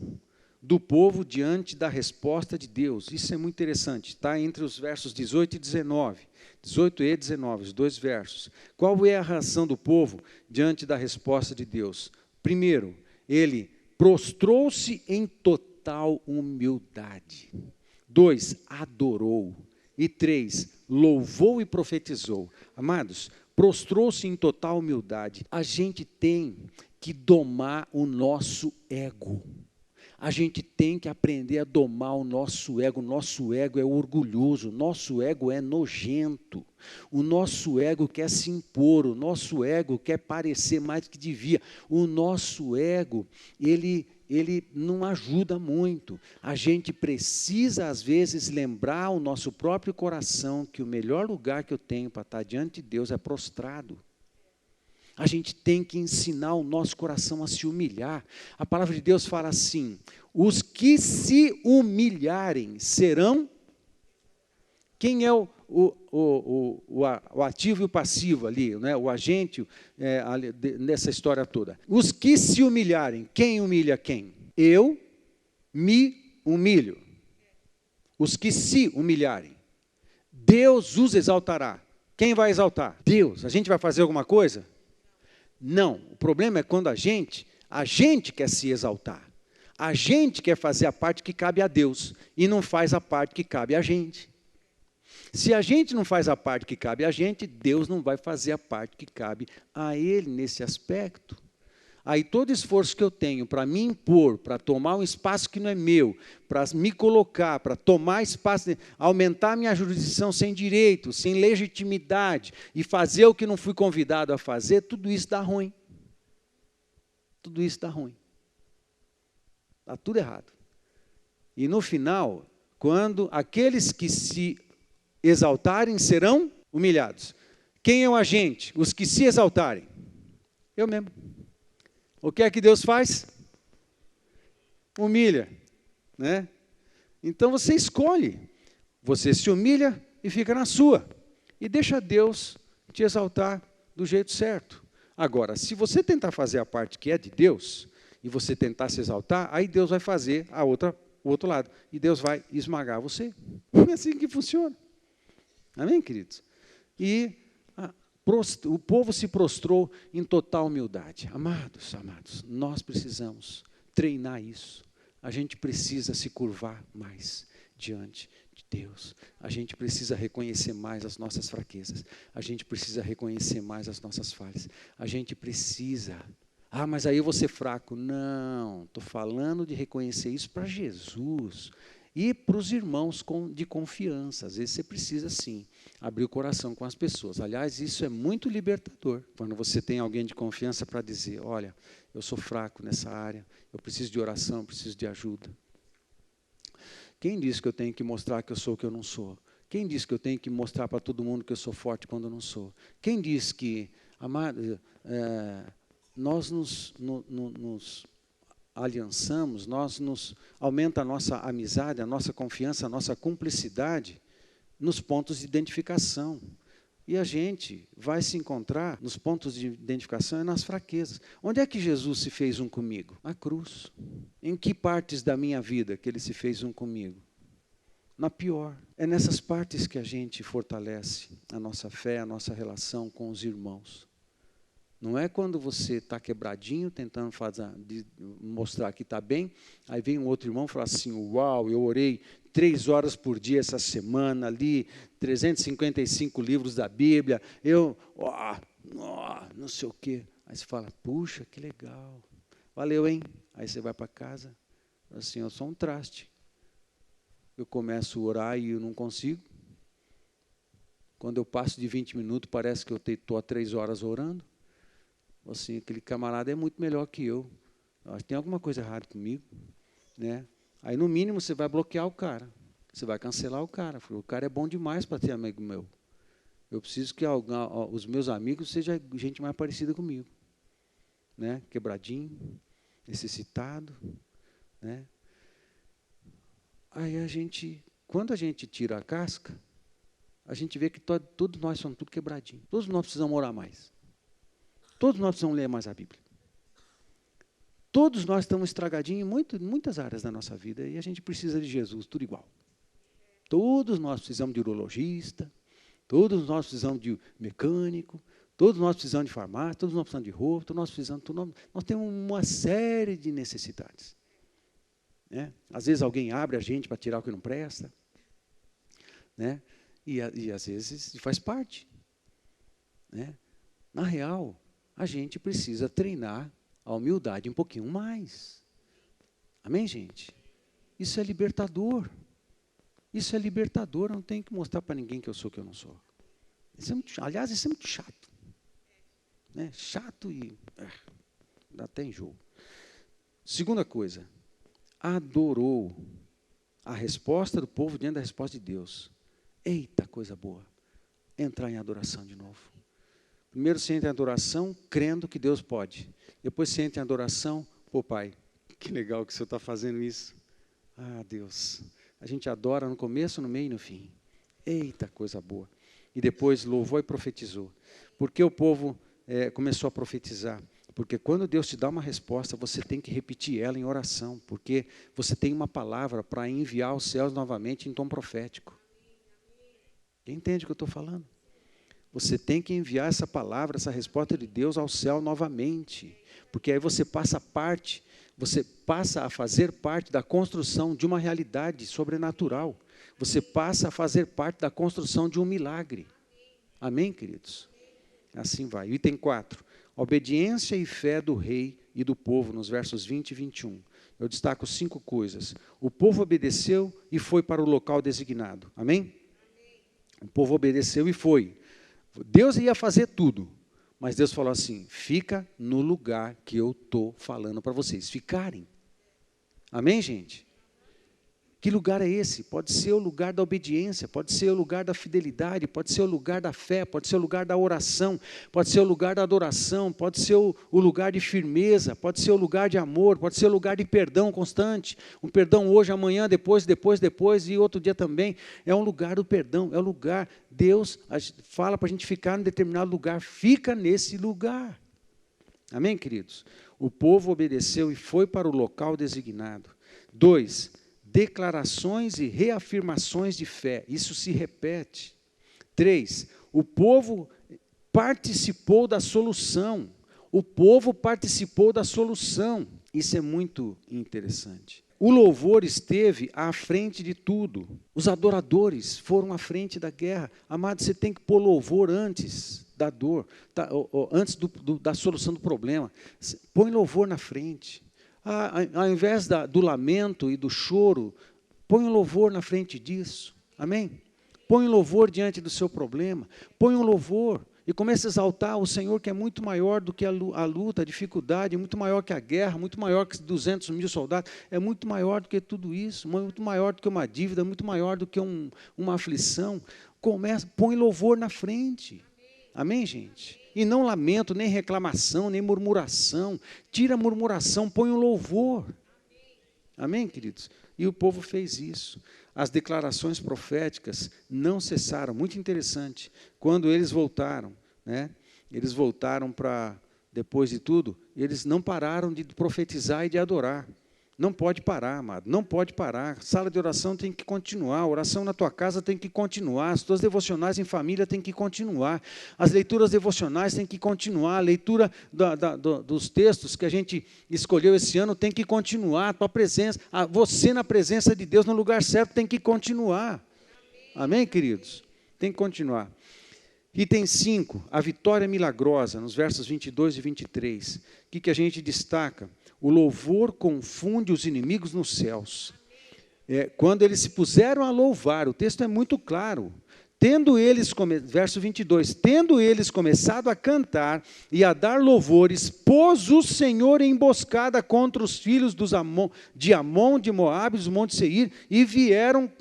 Speaker 1: do povo diante da resposta de Deus. Isso é muito interessante, está entre os versos 18 e 19. 18 e 19, os dois versos. Qual é a reação do povo diante da resposta de Deus? Primeiro, ele prostrou-se em total humildade. 2, adorou. E 3, louvou e profetizou. Amados, prostrou-se em total humildade. A gente tem que domar o nosso ego. A gente tem que aprender a domar o nosso ego. O nosso ego é orgulhoso, o nosso ego é nojento, o nosso ego quer se impor, o nosso ego quer parecer mais do que devia. O nosso ego, ele não ajuda muito. A gente precisa, às vezes, lembrar o nosso próprio coração que o melhor lugar que eu tenho para estar diante de Deus é prostrado. A gente tem que ensinar o nosso coração a se humilhar. A palavra de Deus fala assim: os que se humilharem serão... Quem é o ativo e o passivo ali, né? O agente nessa história toda? Os que se humilharem. Quem humilha quem? Eu me humilho. Os que se humilharem. Deus os exaltará. Quem vai exaltar? Deus. A gente vai fazer alguma coisa? Não. O problema é quando a gente quer se exaltar. A gente quer fazer a parte que cabe a Deus e não faz a parte que cabe a gente. Se a gente não faz a parte que cabe a gente, Deus não vai fazer a parte que cabe a Ele nesse aspecto. Aí todo esforço que eu tenho para me impor, para tomar um espaço que não é meu, para me colocar, para tomar espaço, aumentar minha jurisdição sem direito, sem legitimidade, e fazer o que não fui convidado a fazer, tudo isso dá ruim. Tudo isso dá ruim. Está tudo errado. E no final, quando aqueles que se exaltarem serão humilhados. Quem é o agente? Os que se exaltarem. Eu mesmo. O que é que Deus faz? Humilha, né? Então você escolhe. Você se humilha e fica na sua. E deixa Deus te exaltar do jeito certo. Agora, se você tentar fazer a parte que é de Deus, e você tentar se exaltar, aí Deus vai fazer o outro lado. E Deus vai esmagar você. É assim que funciona. Amém, queridos? E o povo se prostrou em total humildade. Amados, nós precisamos treinar isso. A gente precisa se curvar mais diante de Deus. A gente precisa reconhecer mais as nossas fraquezas. A gente precisa reconhecer mais as nossas falhas. A gente precisa... mas aí eu vou ser fraco. Não, estou falando de reconhecer isso para Jesus. E para os irmãos de confiança. Às vezes você precisa, sim, abrir o coração com as pessoas. Aliás, isso é muito libertador. Quando você tem alguém de confiança para dizer, olha, eu sou fraco nessa área, eu preciso de oração, eu preciso de ajuda. Quem disse que eu tenho que mostrar que eu sou o que eu não sou? Quem disse que eu tenho que mostrar para todo mundo que eu sou forte quando eu não sou? Quem disse que, amado, nós nos aliançamos, aumenta a nossa amizade, a nossa confiança, a nossa cumplicidade nos pontos de identificação. E a gente vai se encontrar nos pontos de identificação e nas fraquezas. Onde é que Jesus se fez um comigo? Na cruz. Em que partes da minha vida que ele se fez um comigo? Na pior. É nessas partes que a gente fortalece a nossa fé, a nossa relação com os irmãos. Não é quando você está quebradinho, tentando mostrar que está bem, aí vem um outro irmão e fala assim, uau, eu orei 3 horas por dia essa semana, li 355 livros da Bíblia, não sei o quê. Aí você fala, puxa, que legal, valeu, hein? Aí você vai para casa, fala assim, eu sou um traste. Eu começo a orar e eu não consigo. Quando eu passo de 20 minutos, parece que eu estou há 3 horas orando. Assim, aquele camarada é muito melhor que eu. Acho que tem alguma coisa errada comigo, né? Aí, no mínimo, você vai bloquear o cara. Você vai cancelar o cara. O cara é bom demais para ter amigo meu. Eu preciso que os meus amigos sejam gente mais parecida comigo. Né? Quebradinho, necessitado. Né? Aí quando a gente tira a casca, a gente vê que todos nós somos tudo quebradinho. Todos nós precisamos orar mais. Todos nós precisamos ler mais a Bíblia. Todos nós estamos estragadinhos em muitas áreas da nossa vida e a gente precisa de Jesus, tudo igual. Todos nós precisamos de urologista, todos nós precisamos de mecânico, todos nós precisamos de farmácia, todos nós precisamos de roupa, nós temos uma série de necessidades. Né? Às vezes alguém abre a gente para tirar o que não presta. Né? E às vezes faz parte. Né? Na real, a gente precisa treinar a humildade um pouquinho mais. Amém, gente? Isso é libertador. Isso é libertador, eu não tenho que mostrar para ninguém que eu sou o que eu não sou. Isso é muito, aliás, isso é muito chato. Né? Chato e dá até enjoo. Segunda coisa, adorou a resposta do povo diante da resposta de Deus. Eita, coisa boa. Entrar em adoração de novo. Primeiro você entra em adoração, crendo que Deus pode. Depois você entra em adoração, pô, Pai, que legal que o Senhor está fazendo isso. Ah, Deus, a gente adora no começo, no meio e no fim. Eita, coisa boa. E depois louvou e profetizou. Por que o povo começou a profetizar? Porque quando Deus te dá uma resposta, você tem que repetir ela em oração, porque você tem uma palavra para enviar aos céus novamente em tom profético. Quem entende o que eu estou falando? Você tem que enviar essa palavra, essa resposta de Deus ao céu novamente, porque aí você passa a fazer parte da construção de uma realidade sobrenatural. Você passa a fazer parte da construção de um milagre. Amém, queridos? Assim vai. Item 4. Obediência e fé do rei e do povo, nos versos 20 e 21. Eu destaco 5 coisas. O povo obedeceu e foi para o local designado. Amém? O povo obedeceu e foi. Deus ia fazer tudo, mas Deus falou assim, fica no lugar que eu estou falando para vocês ficarem. Amém, gente? Que lugar é esse? Pode ser o lugar da obediência, pode ser o lugar da fidelidade, pode ser o lugar da fé, pode ser o lugar da oração, pode ser o lugar da adoração, pode ser o lugar de firmeza, pode ser o lugar de amor, pode ser o lugar de perdão constante. Um perdão hoje, amanhã, depois e outro dia também. É um lugar do perdão, é o lugar. Deus fala para a gente ficar em determinado lugar, fica nesse lugar. Amém, queridos? O povo obedeceu e foi para o local designado. 2. Declarações e reafirmações de fé. Isso se repete. 3. O povo participou da solução. O povo participou da solução. Isso é muito interessante. O louvor esteve à frente de tudo. Os adoradores foram à frente da guerra. Amado, você tem que pôr louvor antes da dor, antes da solução do problema. Põe louvor na frente. Ao invés do lamento e do choro, põe um louvor na frente disso. Amém? Põe um louvor diante do seu problema. Põe um louvor e comece a exaltar o Senhor, que é muito maior do que a luta, a dificuldade, muito maior que a guerra, muito maior que 200 mil soldados, é muito maior do que tudo isso, muito maior do que uma dívida, muito maior do que uma aflição. Põe louvor na frente. Amém, gente? E não lamento, nem reclamação, nem murmuração. Tira a murmuração, põe um louvor. Amém, queridos? E o povo fez isso. As declarações proféticas não cessaram. Muito interessante. Quando eles voltaram, né? Eles voltaram para, depois de tudo, eles não pararam de profetizar e de adorar. Não pode parar, amado, não pode parar. Sala de oração tem que continuar, a oração na tua casa tem que continuar, as tuas devocionais em família tem que continuar, as leituras devocionais tem que continuar, a leitura dos textos que a gente escolheu esse ano tem que continuar, a tua presença, você na presença de Deus no lugar certo tem que continuar. Amém, queridos? Tem que continuar. Item 5, a vitória milagrosa, nos versos 22 e 23. O que a gente destaca? O louvor confunde os inimigos nos céus. Quando eles se puseram a louvar, o texto é muito claro. Verso 22, tendo eles começado a cantar e a dar louvores, pôs o Senhor em emboscada contra os filhos de Amon, de Moabe, dos montes Seir, e vieram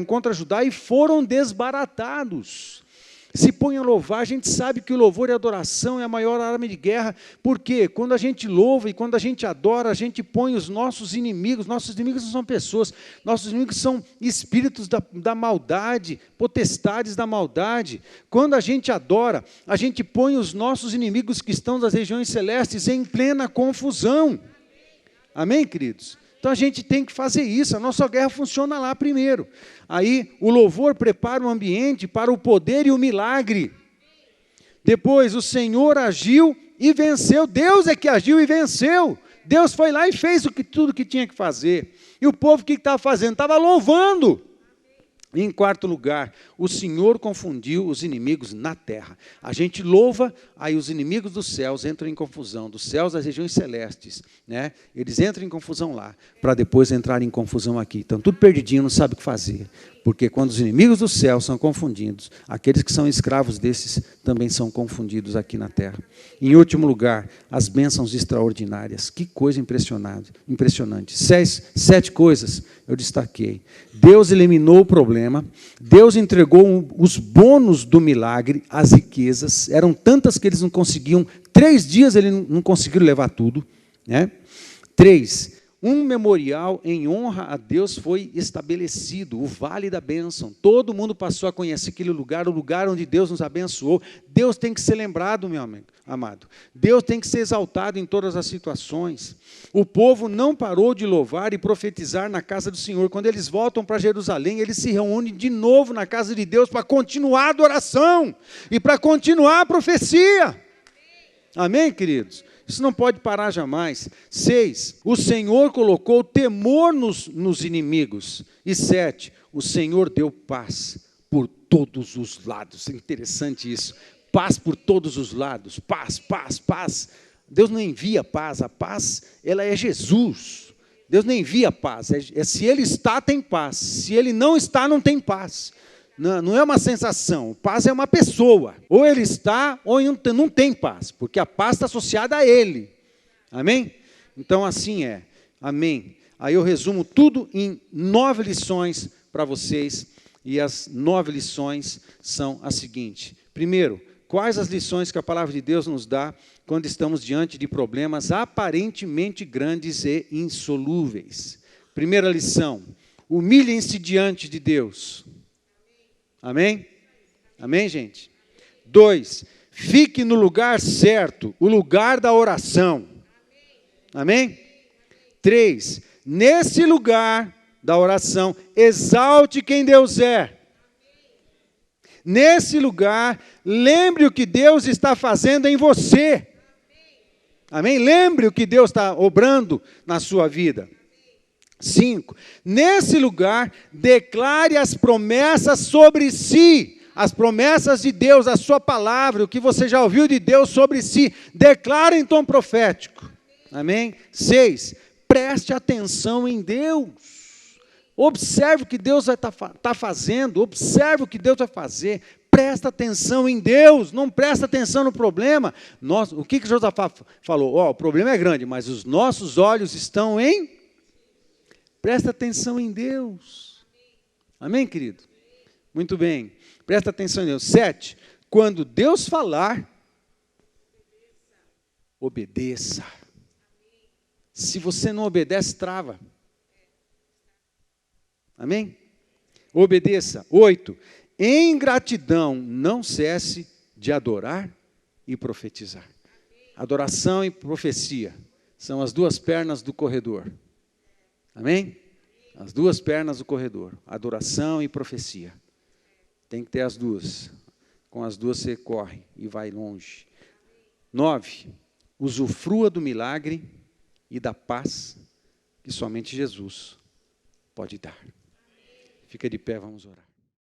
Speaker 1: contra Judá e foram desbaratados. Se põe a louvar, a gente sabe que o louvor e a adoração é a maior arma de guerra, porque quando a gente louva e quando a gente adora, a gente põe os nossos inimigos não são pessoas, nossos inimigos são espíritos da maldade, potestades da maldade. Quando a gente adora, a gente põe os nossos inimigos que estão das regiões celestes em plena confusão. Amém, queridos? Então a gente tem que fazer isso, a nossa guerra funciona lá primeiro. Aí o louvor prepara o ambiente para o poder e o milagre. Depois o Senhor agiu e venceu, Deus é que agiu e venceu. Deus foi lá e fez tudo o que tinha que fazer. E o povo o que estava fazendo? Estava louvando. Em quarto lugar, o Senhor confundiu os inimigos na terra. A gente louva, aí os inimigos dos céus entram em confusão, dos céus das regiões celestes, né? Eles entram em confusão lá, para depois entrarem em confusão aqui. Estão tudo perdidinho, não sabe o que fazer. Porque quando os inimigos do céu são confundidos, aqueles que são escravos desses também são confundidos aqui na terra. Em último lugar, as bênçãos extraordinárias. Que coisa impressionante. 7 coisas eu destaquei. Deus eliminou o problema, Deus entregou os bônus do milagre, as riquezas, eram tantas que eles não conseguiam, 3 dias eles não conseguiram levar tudo, né? 3, um memorial em honra a Deus foi estabelecido, o Vale da Bênção. Todo mundo passou a conhecer aquele lugar, o lugar onde Deus nos abençoou. Deus tem que ser lembrado, meu amigo, amado. Deus tem que ser exaltado em todas as situações. O povo não parou de louvar e profetizar na casa do Senhor. Quando eles voltam para Jerusalém, eles se reúnem de novo na casa de Deus para continuar a adoração e para continuar a profecia. Amém, queridos? Isso não pode parar jamais. 6, o Senhor colocou temor nos inimigos. E 7, o Senhor deu paz por todos os lados. É interessante isso. Paz por todos os lados. Paz, paz, paz. Deus não envia paz. A paz, ela é Jesus. Deus não envia paz. Se Ele está, tem paz. Se Ele não está, não tem paz. Não é uma sensação, paz é uma pessoa. Ou ele está, ou não tem paz, porque a paz está associada a ele. Amém? Então assim é. Amém. Aí eu resumo tudo em 9 lições para vocês, e as 9 lições são as seguintes. Primeiro, quais as lições que a palavra de Deus nos dá quando estamos diante de problemas aparentemente grandes e insolúveis? Primeira lição, humilhem-se diante de Deus. Amém? Amém, gente? 2, fique no lugar certo, o lugar da oração. Amém? 3, nesse lugar da oração, exalte quem Deus é. Nesse lugar, lembre o que Deus está fazendo em você. Amém? Lembre o que Deus está obrando na sua vida. 5, nesse lugar, declare as promessas sobre si, as promessas de Deus, a sua palavra, o que você já ouviu de Deus sobre si, declare em tom profético. Amém? 6, preste atenção em Deus. Observe o que Deus vai estar fazendo, observe o que Deus vai fazer, presta atenção em Deus, não presta atenção no problema. O que Josafá falou? O problema é grande, mas os nossos olhos estão em... Presta atenção em Deus. Amém, querido? Muito bem. Presta atenção em Deus. 7, quando Deus falar, obedeça. Se você não obedece, trava. Amém? Obedeça. 8, em gratidão, não cesse de adorar e profetizar. Adoração e profecia são as 2 pernas do corredor. Amém? As 2 pernas do corredor, adoração e profecia. Tem que ter as 2. Com as 2 você corre e vai longe. 9, usufrua do milagre e da paz que somente Jesus pode dar. Fica de pé, vamos orar.